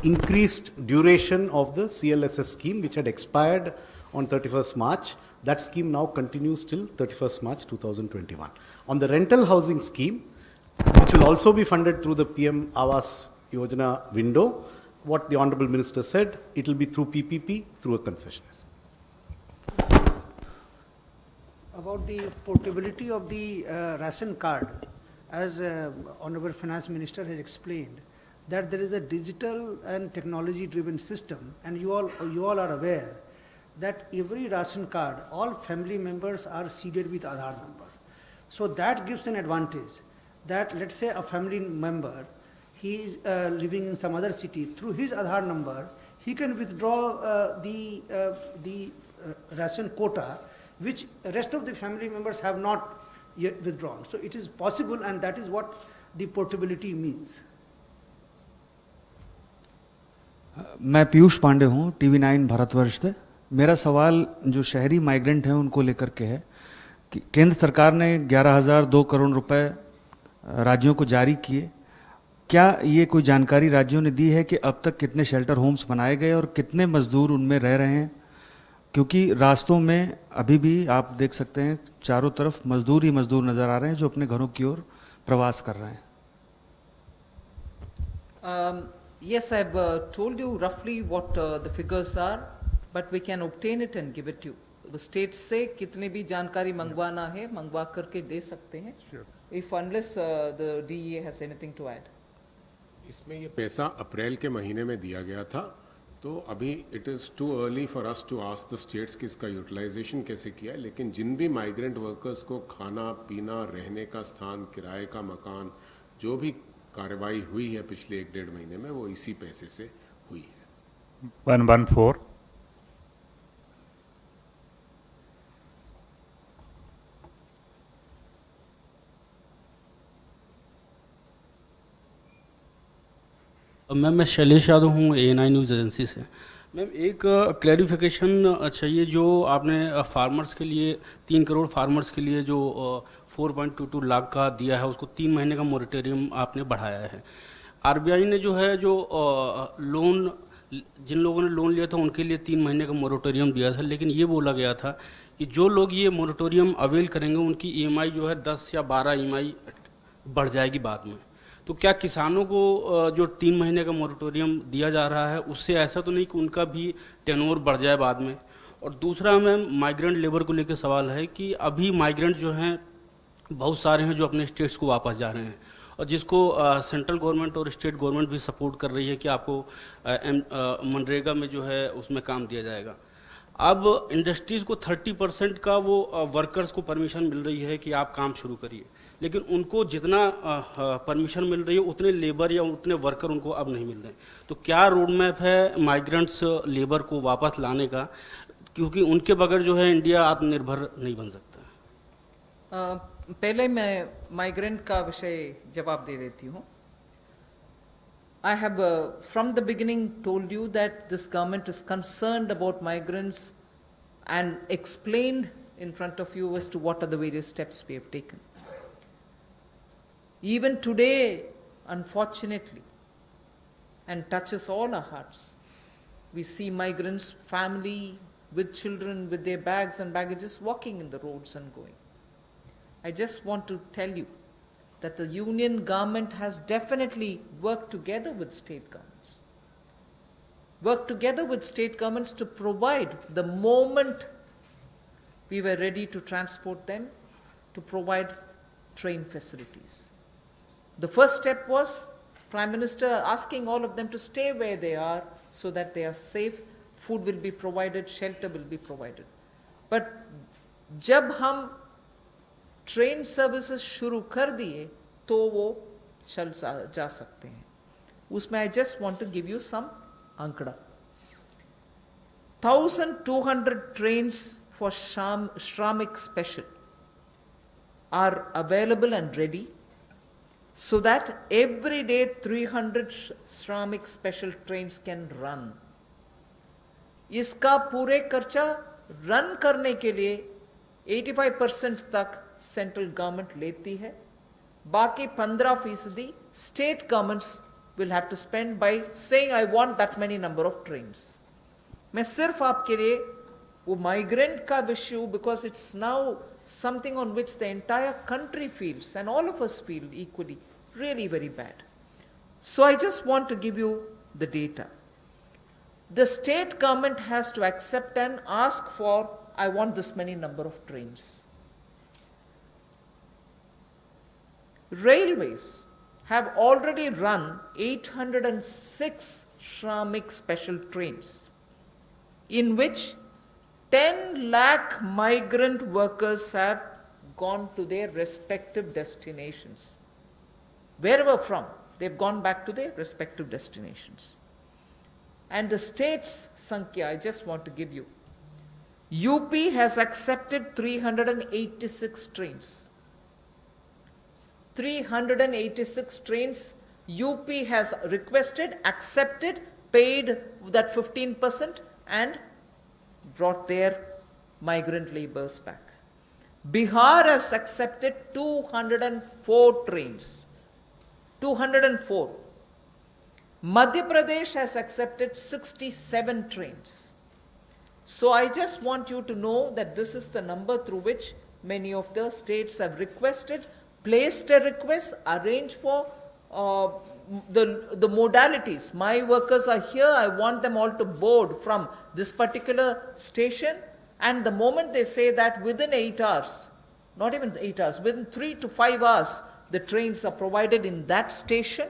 increased duration of the CLSS scheme, which had expired on 31st March. That scheme now continues till 31st March 2021. On the rental housing scheme, which will also be funded through the PM Awas Yojana window, what the Honorable Minister said, it will be through PPP, through a concession. About the portability of the ration card, as Honorable Finance Minister has explained, that there is a digital and technology-driven system, and you all are aware that every ration card, all family members are seeded with Aadhaar number. So that gives an advantage that, let's say, a family member, he is living in some other city, through his Aadhaar number, he can withdraw the ration quota, which rest of the family members have not yet withdrawn. So it is possible, and that is what the portability means. मैं पीयूष पांडे हूँ TV9 Bharatvarsh से। मेरा सवाल जो शहरी migrant हैं उनको लेकर के है कि केंद्र सरकार ने 11,002 करोड़ रुपए राज्यों को जारी किए। क्या ये कोई जानकारी राज्यों ने दी है कि अब तक कितने शेल्टर होम्स बनाए गए और कितने मजदूर उनमें रह रहे हैं? क्योंकि रास्तों में अभी भी आप देख सकते हैं चारों तरफ मजदूर ही मजदूर नजर आ रहे हैं जो अपने घरों की ओर प्रवास कर रहे हैं। Yes, I've told you roughly what the figures are, but we can obtain it and give it to you. States से कितने भी जानकारी मंगवाना है मंगवा करके दे सकते हैं. Sure. If unless the DEA has anything to add. इसमें ये पैसा अप्रैल के महीने में दिया गया था, तो अभी it is too early for us to ask the states कि इसका यूटिलाइजेशन कैसे किया है, लेकिन जिन भी माइग्रेंट वर्कर्स को खाना पीना रहने का स्थान किराए का मकान जो भी कार्रवाई हुई है पिछले 1-1.5 महीने में वो इसी पैसे से हुई है. 114. मैम मैं शैलेश यादव हूँ ANI न्यूज़ एजेंसी से. मैम एक क्लैरिफिकेशन चाहिए जो आपने फार्मर्स के लिए 3 करोड़ फार्मर्स के लिए जो 4.22 लाख का दिया है उसको 3 महीने का मोरेटोरियम आपने बढ़ाया है. RBI ने जो है जो लोन जिन लोगों ने लोन लिया था उनके लिए 3 महीने का मोरेटोरियम दिया था, लेकिन ये बोला गया था कि जो लोग ये मोरेटोरियम अवेल करेंगे उनकी EMI जो है 10 या 12 EMI बढ़ जाएगी बाद में. तो क्या किसानों को जो 3 महीने का मोरेटोरियम दिया जा रहा है उससे ऐसा तो नहीं कि उनका भी टेन्योर बढ़ जाए बाद में? और दूसरा मैम माइग्रेंट लेबर को लेकर सवाल है कि अभी माइग्रेंट जो हैं बहुत सारे हैं जो अपने स्टेट्स को वापस जा रहे हैं और जिसको सेंट्रल गवर्नमेंट और स्टेट गवर्नमेंट भी सपोर्ट कर रही है कि आपको मनरेगा में जो है उसमें काम दिया जाएगा. अब इंडस्ट्रीज़ को 30% का वो वर्कर्स को परमिशन मिल रही है कि आप काम शुरू करिए, लेकिन उनको जितना परमिशन मिल रही है उतने लेबर या उतने वर्कर उनको अब नहीं मिल रहे. तो क्या रोड मैप है माइग्रेंट्स लेबर को वापस लाने का, क्योंकि उनके बगैर जो है इंडिया आत्मनिर्भर नहीं बन सकता. पहले मैं माइग्रेंट का विषय जवाब दे देती हूँ. I have from the beginning told you that this government is concerned about migrants and explained in front of you as to what are the various steps we have taken. Even today, unfortunately, and touches all our hearts, we see migrants, family with children with their bags and baggages walking in the roads and going. I just want to tell you that the union government has definitely worked together with state governments. Worked together with state governments to provide, the moment we were ready to transport them, to provide train facilities. The first step was Prime Minister asking all of them to stay where they are so that they are safe, food will be provided, shelter will be provided. But जब हम train services शुरू कर दिए तो वो चल जा सकते हैं. उसमें I just want to give you some आंकड़ा. 1200 trains for Shramik Special are available and ready, so that every day 300 Shramik Special trains can run. इसका पूरे खर्चा रन करने के लिए 85% तक सेंट्रल गवर्नमेंट लेती है, बाकी 15% state governments will have to spend by saying I want that many number of trains. मैं सिर्फ आपके लिए वो माइग्रेंट का विषय, because it's now something on which the entire country feels and all of us feel equally really very bad. So I just want to give you the data. The state government has to accept and ask for, I want this many number of trains. Railways have already run 806 Shramik special trains, in which 10 lakh migrant workers have gone to their respective destinations. Wherever from, they've gone back to their respective destinations. And the state's Sankhya, I just want to give you. UP has accepted 386 trains. 386 trains UP has requested, accepted, paid that 15% and brought their migrant laborers back. Bihar has accepted 204 trains. 204. Madhya Pradesh has accepted 67 trains. So I just want you to know that this is the number through which many of the states have requested, placed a request, arranged for the modalities. My workers are here, I want them all to board from this particular station, and the moment they say that within 8 hours, not even 8 hours, within 3 to 5 hours, the trains are provided in that station,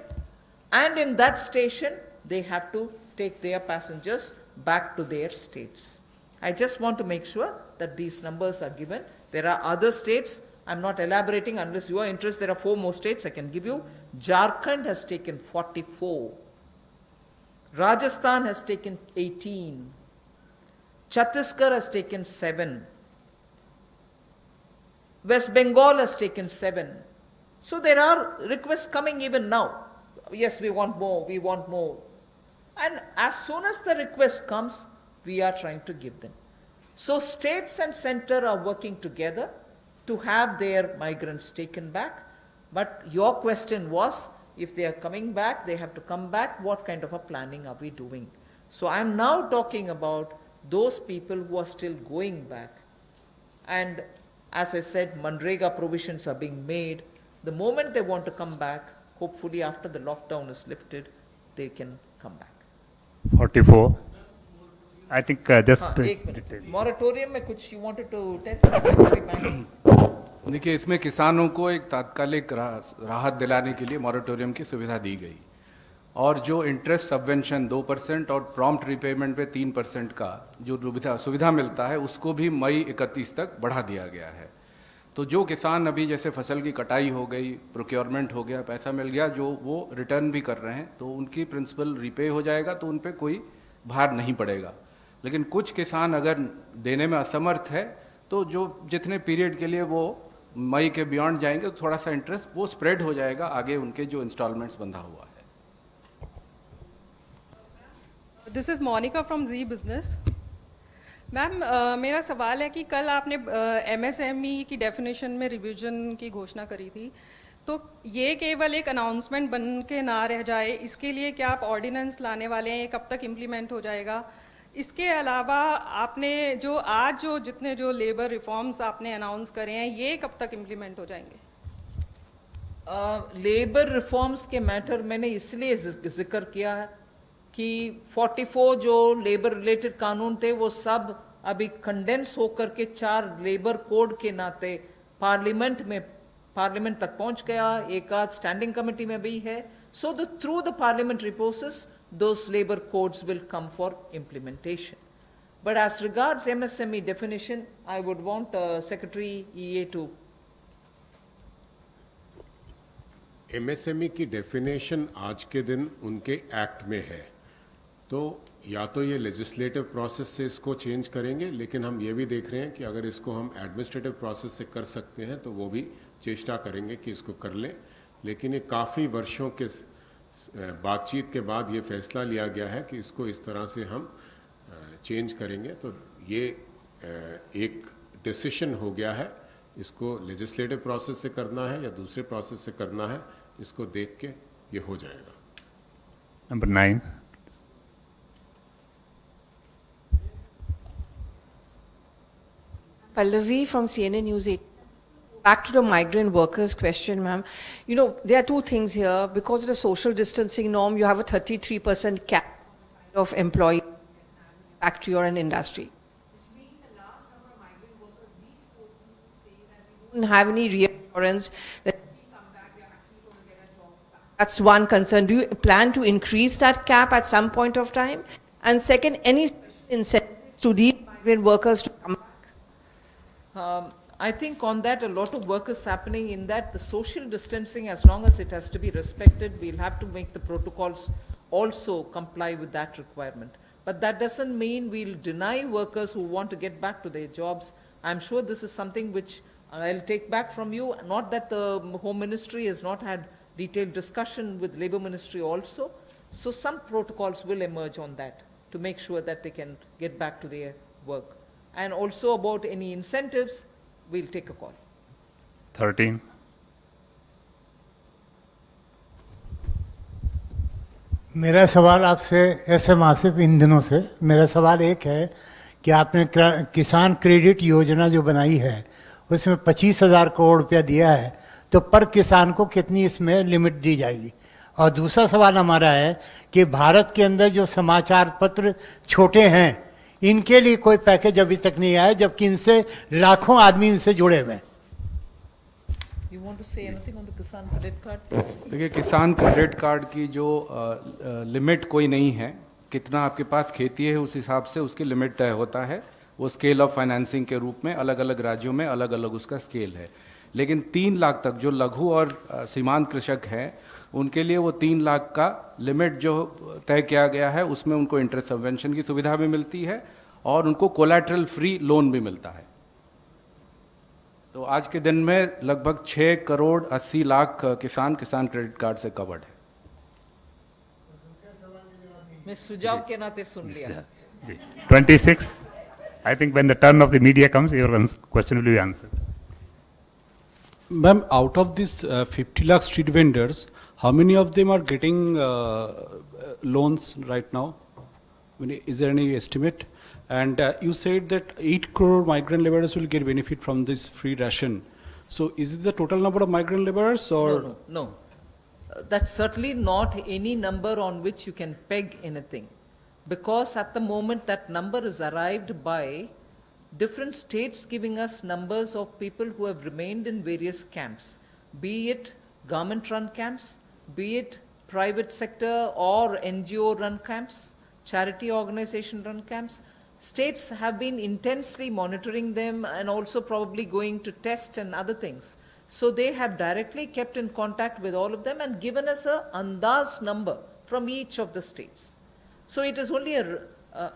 and in that station, they have to take their passengers back to their states. I just want to make sure that these numbers are given. There are other states, I'm not elaborating unless you are interested. There are 4 more states I can give you. Jharkhand has taken 44. Rajasthan has taken 18. Chhattisgarh has taken 7. West Bengal has taken 7. So there are requests coming even now. Yes, we want more, we want more. And as soon as the request comes, we are trying to give them. So states and center are working together to have their migrants taken back. But your question was, if they are coming back, they have to come back, what kind of a planning are we doing? So I am now talking about those people who are still going back. And as I said, Manrega provisions are being made. The moment they want to come back, hopefully after the lockdown is lifted, they can come back. 44. I think just हाँ, एक minute detail. moratorium में कुछ you wanted to tell Secretary Bank? देखिए, इसमें किसानों को एक तात्कालिक राहत दिलाने के लिए मॉरेटोरियम की सुविधा दी गई, और जो इंटरेस्ट सबवेंशन 2% और प्रॉम्प्ट रिपेमेंट पे 3% का जो सुविधा मिलता है, उसको भी मई 31 तक बढ़ा दिया गया है। तो जो किसान अभी जैसे फसल की कटाई हो गई, प्रोक्योरमेंट हो गया, पैसा मिल गया, जो वो रिटर्न भी कर रहे हैं, तो उनकी प्रिंसिपल रिपे हो जाएगा, तो उन पर कोई भार नहीं पड़ेगा। लेकिन कुछ किसान अगर देने में असमर्थ है, तो जो जितने पीरियड के लिए वो मई के बियॉन्ड जाएंगे, तो थोड़ा सा इंटरेस्ट वो स्प्रेड हो जाएगा आगे उनके जो इंस्टॉलमेंट्स बंधा हुआ है। This is Monica from Zee Business. Ma'am, मेरा सवाल है कि कल आपने एमएसएमई की डेफिनेशन में रिवीजन की घोषणा करी थी, तो ये केवल एक अनाउंसमेंट बन के ना रह जाए, इसके लिए क्या आप ऑर्डिनेंस लाने वाले हैं? कब तक इम्प्लीमेंट हो जाएगा? इसके अलावा आपने जो जितने लेबर रिफॉर्म्स आपने अनाउंस करे हैं, ये कब तक इम्प्लीमेंट हो जाएंगे? लेबर रिफॉर्म्स के मैटर मैंने इसलिए जिक्र किया है कि 44 जो लेबर रिलेटेड कानून थे, वो सब अभी कंडेंस होकर के 4 लेबर कोड के नाते पार्लियामेंट तक पहुंच गया, एक आध स्टैंडिंग कमेटी में भी है। So through the parliamentary process those labor codes will come for implementation. But as regards MSME definition, I would want Secretary EA to. MSME की डेफिनेशन आज के दिन उनके एक्ट में है, तो या तो ये लेजिस्लेटिव प्रोसेस से इसको चेंज करेंगे, लेकिन हम ये भी देख रहे हैं कि अगर इसको हम एडमिनिस्ट्रेटिव प्रोसेस से कर सकते हैं तो वो भी चेष्टा करेंगे कि इसको कर लें। लेकिन ये काफ़ी वर्षों के बातचीत के बाद ये फैसला लिया गया है कि इसको इस तरह से हम चेंज करेंगे। तो ये एक डिसीजन हो गया है, इसको लेजिस्लेटिव प्रोसेस से करना है या दूसरे प्रोसेस से करना है, इसको देख के ये हो जाएगा। Number 9. Pallavi from CNN News 8. Back to the migrant workers question, ma'am. You know, there are two things here. Because of the social distancing norm, you have a 33% cap of employee factory or an industry. Which means a large number of migrant workers, we spoke to say that we don't have any reassurance that if we come back, we are actually going to get our jobs back. That's one concern. Do you plan to increase that cap at some point of time? And second, any incentives to these migrant workers to come back? I think on that, a lot of work is happening in that the social distancing, as long as it has to be respected, we'll have to make the protocols also comply with that requirement. But that doesn't mean we'll deny workers who want to get back to their jobs. I'm sure this is something which I'll take back from you. Not that the Home Ministry has not had detailed discussion with Labour Ministry also. So some protocols will emerge on that to make sure that they can get back to their work. And also about any incentives, we'll take a call. 13. मेरा सवाल आपसे ऐसे आसिफ इन दिनों से मेरा सवाल एक है कि आपने किसान क्रेडिट योजना जो बनाई है उसमें 25,000 करोड़ रुपया दिया है, तो पर किसान को कितनी इसमें लिमिट दी जाएगी? और दूसरा सवाल हमारा है कि भारत के अंदर जो समाचार पत्र छोटे हैं, इनके लिए कोई पैकेज अभी तक नहीं आया, जबकि इनसे लाखों आदमी इनसे जुड़े हुए हैं। You want to say anything on the Kisan credit card? देखिए, किसान क्रेडिट कार्ड की जो लिमिट कोई नहीं है, कितना आपके पास खेती है उस हिसाब से उसकी लिमिट तय होता है। वो स्केल ऑफ फाइनेंसिंग के रूप में अलग अलग राज्यों में अलग अलग उसका स्केल है। लेकिन 3 लाख तक जो लघु और सीमांत कृषक हैं, उनके लिए वो 3 लाख का लिमिट जो तय किया गया है, उसमें उनको इंटरेस्ट सबवेंशन की सुविधा भी मिलती है और उनको कोलैटरल फ्री लोन भी मिलता है। तो आज के दिन में लगभग 6 करोड़ 80 लाख किसान क्रेडिट कार्ड से कवर्ड है। मैं सुझाव के नाते सुन लिया। 26. I think when the turn of the media comes, your question will be answered. Ma'am, out of these 50 lakh street vendors, how many of them are getting loans right now? I mean, is there any estimate? And you said that 8 crore migrant laborers will get benefit from this free ration. So is it the total number of migrant laborers or? No. That's certainly not any number on which you can peg anything. Because at the moment that number is arrived by different states giving us numbers of people who have remained in various camps, be it government-run camps, be it private sector or NGO-run camps, charity organization-run camps. States have been intensely monitoring them and also probably going to test and other things. So they have directly kept in contact with all of them and given us a andaz number from each of the states. So it is only a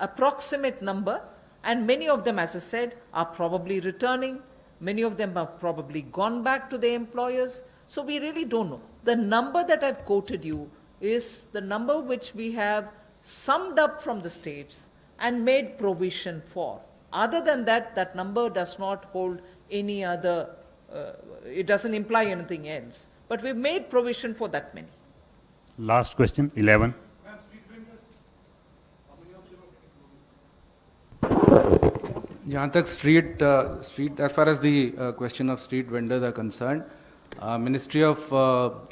approximate number, and many of them, as I said, are probably returning. Many of them have probably gone back to their employers. So we really don't know. The number that I've quoted you is the number which we have summed up from the states and made provision for. Other than that, that number does not hold any other, it doesn't imply anything else. But we've made provision for that many. Last question, 11. जहाँ तक street as far as the question of street vendors are concerned, Ministry of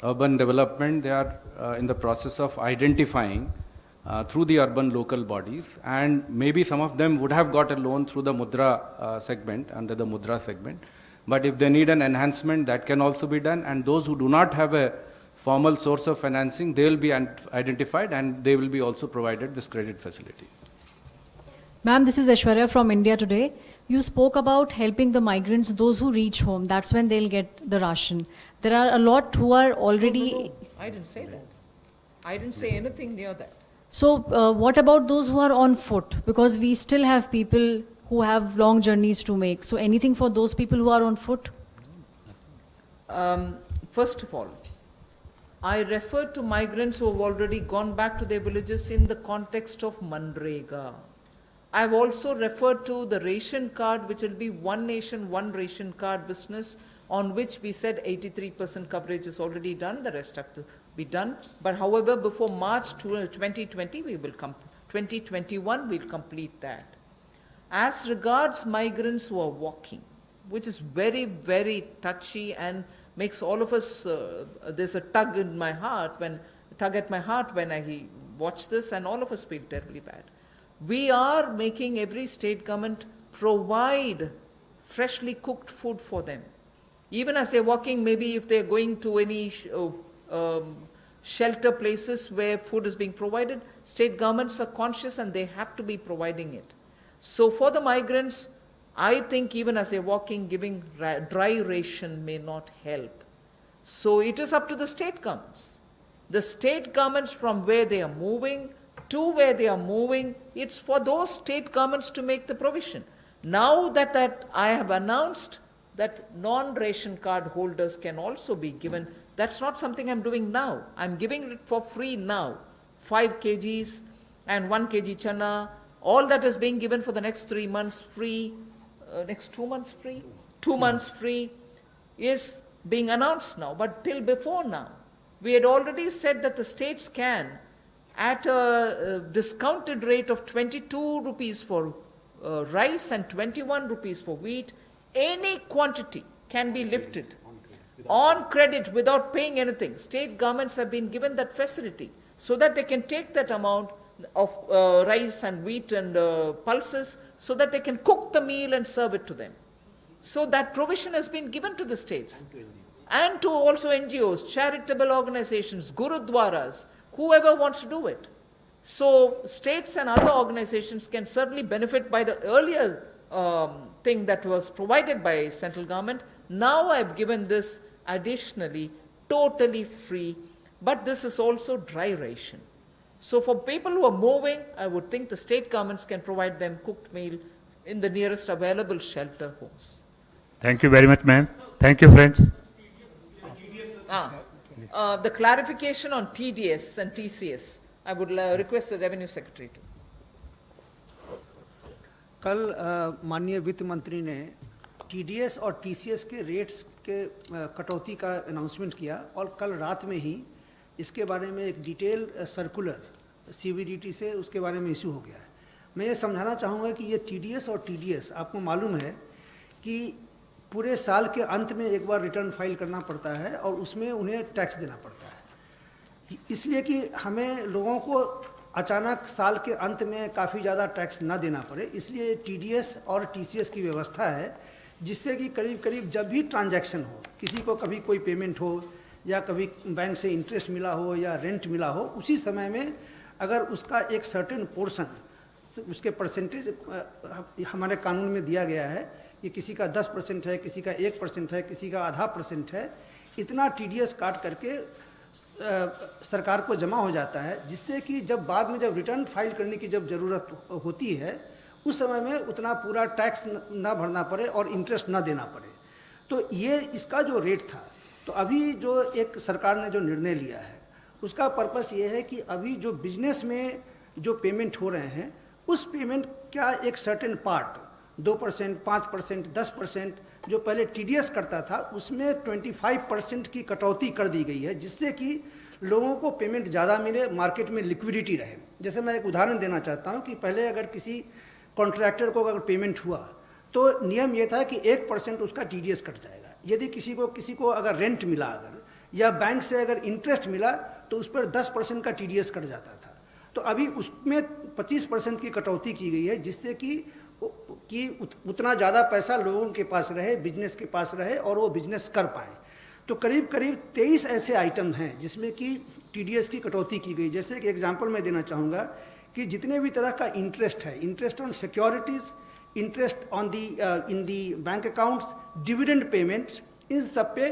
Urban Development, they are in the process of identifying through the urban local bodies, and maybe some of them would have got a loan through the Mudra segment, under the Mudra segment. But if they need an enhancement, that can also be done, and those who do not have a formal source of financing, they will be identified and they will be also provided this credit facility. Ma'am, this is Aishwarya from India Today. You spoke about helping the migrants, those who reach home. That's when they'll get the ration. There are a lot who are already... No, I didn't say that. I didn't say anything near that. So what about those who are on foot? Because we still have people who have long journeys to make. So anything for those people who are on foot? First of all, I referred to migrants who have already gone back to their villages in the context of Manrega. I've also referred to the ration card, which will be one nation, one ration card business, on which we said 83% coverage is already done, the rest have to be done. But however, before March 2020, 2021, we'll complete that. As regards migrants who are walking, which is very, very touchy and makes all of us, there's a tug at my heart when I watch this, and all of us feel terribly bad. We are making every state government provide freshly cooked food for them. Even as they're walking, maybe if they're going to any shelter places where food is being provided, state governments are conscious and they have to be providing it. So for the migrants, I think even as they're walking, giving dry ration may not help. So it is up to the state governments. The state governments from where they are moving to where they are moving, it's for those state governments to make the provision. Now that I have announced that non-ration card holders can also be given, that's not something I'm doing now. I'm giving it for free now. 5 kgs and 1 kg chana, all that is being given for the next 3 months free, next 2 months free, 2 months free is being announced now. But till before now, we had already said that the states can, at a discounted rate of 22 rupees for rice and 21 rupees for wheat, any quantity can be lifted. on credit without paying anything. State governments have been given that facility so that they can take that amount of rice and wheat and pulses so that they can cook the meal and serve it to them. So that provision has been given to the states. And to also NGOs, charitable organizations, gurudwaras, whoever wants to do it. So states and other organizations can certainly benefit by the earlier thing that was provided by central government. Now I've given this additionally, totally free, but this is also dry ration. So for people who are moving, I would think the state governments can provide them cooked meal in the nearest available shelter homes. Thank you very much, ma'am. Thank you, friends. The clarification on TDS and TCS, I would request the Revenue Secretary to. कल माननीय वित्त मंत्री ने TDS और TCS के rates के कटौती का अनाउंसमेंट किया और कल रात में ही इसके बारे में एक डिटेल सर्कुलर सीबीडीटी से उसके बारे में इशू हो गया है। मैं ये समझाना चाहूँगा कि ये टीडीएस और टीडीएस आपको मालूम है कि पूरे साल के अंत में एक बार रिटर्न फाइल करना पड़ता है और उसमें उन्हें टैक्स देना पड़ता है, इसलिए कि हमें लोगों को अचानक साल के अंत में काफ़ी ज़्यादा टैक्स ना देना पड़े, इसलिए टीडीएस और टीसीएस की व्यवस्था है जिससे कि करीब करीब जब भी ट्रांजैक्शन हो, किसी को कभी कोई पेमेंट हो या कभी बैंक से इंटरेस्ट मिला हो या रेंट मिला हो, उसी समय में अगर उसका एक सर्टेन पोर्शन उसके परसेंटेज हमारे कानून में दिया गया है कि किसी का 10% है, किसी का 1% है, किसी का आधा % है, इतना टीडीएस काट करके सरकार को जमा हो जाता है, जिससे कि जब बाद में जब रिटर्न फाइल करने की जब ज़रूरत होती है उस समय में उतना पूरा टैक्स ना भरना पड़े और इंटरेस्ट ना देना पड़े। तो ये इसका जो रेट था, तो अभी जो एक सरकार ने जो निर्णय लिया है उसका पर्पस ये है कि अभी जो बिजनेस में जो पेमेंट हो रहे हैं उस पेमेंट का एक सर्टेन पार्ट 2%, 5%, 10% जो पहले टीडीएस करता था उसमें 25% की कटौती कर दी गई है, जिससे कि लोगों को पेमेंट ज़्यादा मिले, मार्केट में लिक्विडिटी रहे। जैसे मैं एक उदाहरण देना चाहता हूं कि पहले अगर किसी कॉन्ट्रैक्टर को अगर पेमेंट हुआ तो नियम ये था कि 1% उसका टीडीएस कट जाएगा। यदि किसी को अगर रेंट मिला अगर या बैंक से अगर इंटरेस्ट मिला तो उस पर 10% का टीडीएस कट जाता था। तो अभी उसमें 25% की कटौती की गई है, जिससे कि उतना ज़्यादा पैसा लोगों के पास रहे, बिजनेस के पास रहे और वो बिजनेस कर पाए। तो करीब करीब 23 ऐसे आइटम हैं जिसमें कि टीडीएस की कटौती की गई। जैसे एक एग्जांपल मैं देना चाहूँगा कि जितने भी तरह का इंटरेस्ट है, interest on securities, interest on the in the bank accounts, dividend payments, इन सब पे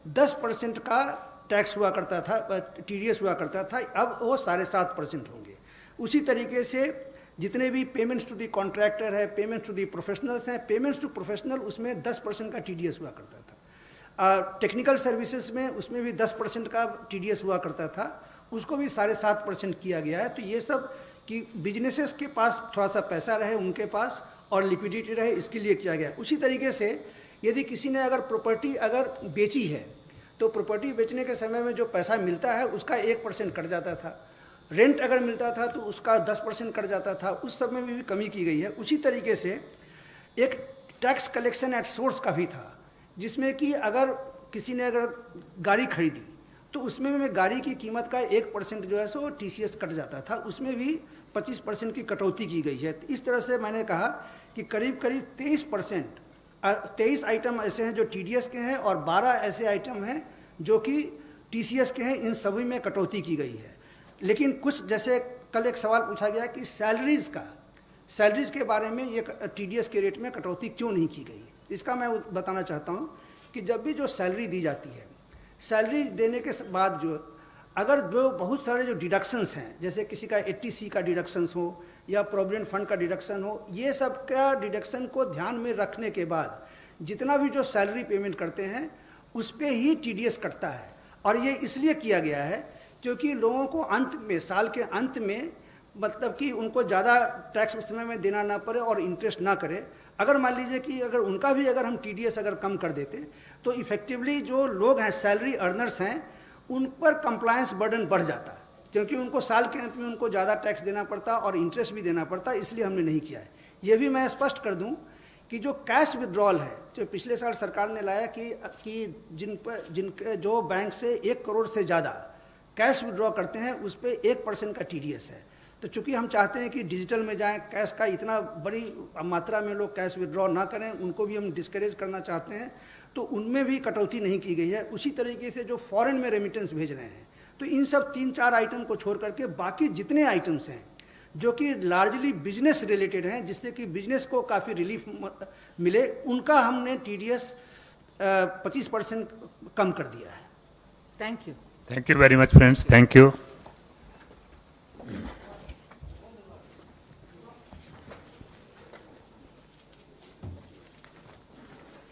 10% का टैक्स हुआ करता था, टीडीएस हुआ करता था, अब वो 7.5% होंगे। उसी तरीके से जितने भी पेमेंट्स टू दी कॉन्ट्रैक्टर है, पेमेंट्स टू दी प्रोफेशनल्स हैं, पेमेंट्स टू प्रोफेशनल उसमें 10% का टीडीएस हुआ करता था। टेक्निकल सर्विसेज में उसमें भी 10% का टीडीएस हुआ करता था, उसको भी 7.5% किया गया है। तो ये सब कि बिजनेसेस के पास थोड़ा सा पैसा रहे उनके पास और लिक्विडिटी रहे, इसके लिए किया गया है। उसी तरीके से यदि किसी ने अगर प्रॉपर्टी अगर बेची है तो प्रॉपर्टी बेचने के समय में जो पैसा मिलता है उसका 1% कट जाता था, रेंट अगर मिलता था तो उसका 10% कट जाता था, उस सब में भी कमी की गई है। उसी तरीके से एक टैक्स कलेक्शन एट सोर्स का भी था, जिसमें कि अगर किसी ने अगर गाड़ी खरीदी तो उसमें में गाड़ी की कीमत का 1% जो है सो टीसीएस कट जाता था, उसमें भी 25% की कटौती की गई है। इस तरह से मैंने कहा कि करीब करीब 23 आइटम ऐसे हैं जो टीडीएस के हैं और 12 ऐसे आइटम हैं जो कि टीसीएस के हैं, इन सभी में कटौती की गई है। लेकिन कुछ, जैसे कल एक सवाल पूछा गया कि सैलरीज़ के बारे में ये टीडीएस के रेट में कटौती क्यों नहीं की गई, इसका मैं बताना चाहता हूँ कि जब भी जो सैलरी दी जाती है, सैलरी देने के बाद जो अगर जो बहुत सारे जो डिडक्शंस हैं, जैसे किसी का 80C का डिडक्शंस हो या प्रोविडेंट फंड का डिडक्शन हो, ये सब का डिडक्शन को ध्यान में रखने के बाद जितना भी जो सैलरी पेमेंट करते हैं उस पर ही टीडीएस कटता है। और ये इसलिए किया गया है क्योंकि लोगों को अंत में, साल के अंत में, मतलब कि उनको ज़्यादा टैक्स उस समय में देना ना पड़े और इंटरेस्ट ना करे। अगर मान लीजिए कि अगर उनका भी अगर हम टीडीएस अगर कम कर देते तो इफेक्टिवली जो लोग हैं, सैलरी अर्नर्स हैं, उन पर कंप्लायंस बर्डन बढ़ जाता, क्योंकि उनको साल के अंत में उनको ज़्यादा टैक्स देना पड़ता और इंटरेस्ट भी देना पड़ता, इसलिए हमने नहीं किया है। ये भी मैं स्पष्ट कर दूं कि जो कैश विड्रॉल है, जो पिछले साल सरकार ने लाया कि जिनके जो बैंक से 1 करोड़ से ज़्यादा कैश विड्रॉ करते हैं उस पर 1% का TDS है। तो चूंकि हम चाहते हैं कि डिजिटल में जाएं, कैश का इतना बड़ी मात्रा में लोग कैश विड्रॉ ना करें, उनको भी हम डिस्करेज करना चाहते हैं, तो उनमें भी कटौती नहीं की गई है। उसी तरीके से जो फॉरेन में रेमिटेंस भेज रहे हैं, तो इन सब 3-4 आइटम को छोड़ करके बाकी जितने आइटम्स हैं जो कि लार्जली बिजनेस रिलेटेड हैं, जिससे कि बिजनेस को काफ़ी रिलीफ मिले, उनका हमने TDS 25% कम कर दिया है। Thank you. Thank you very much, friends. Thank you.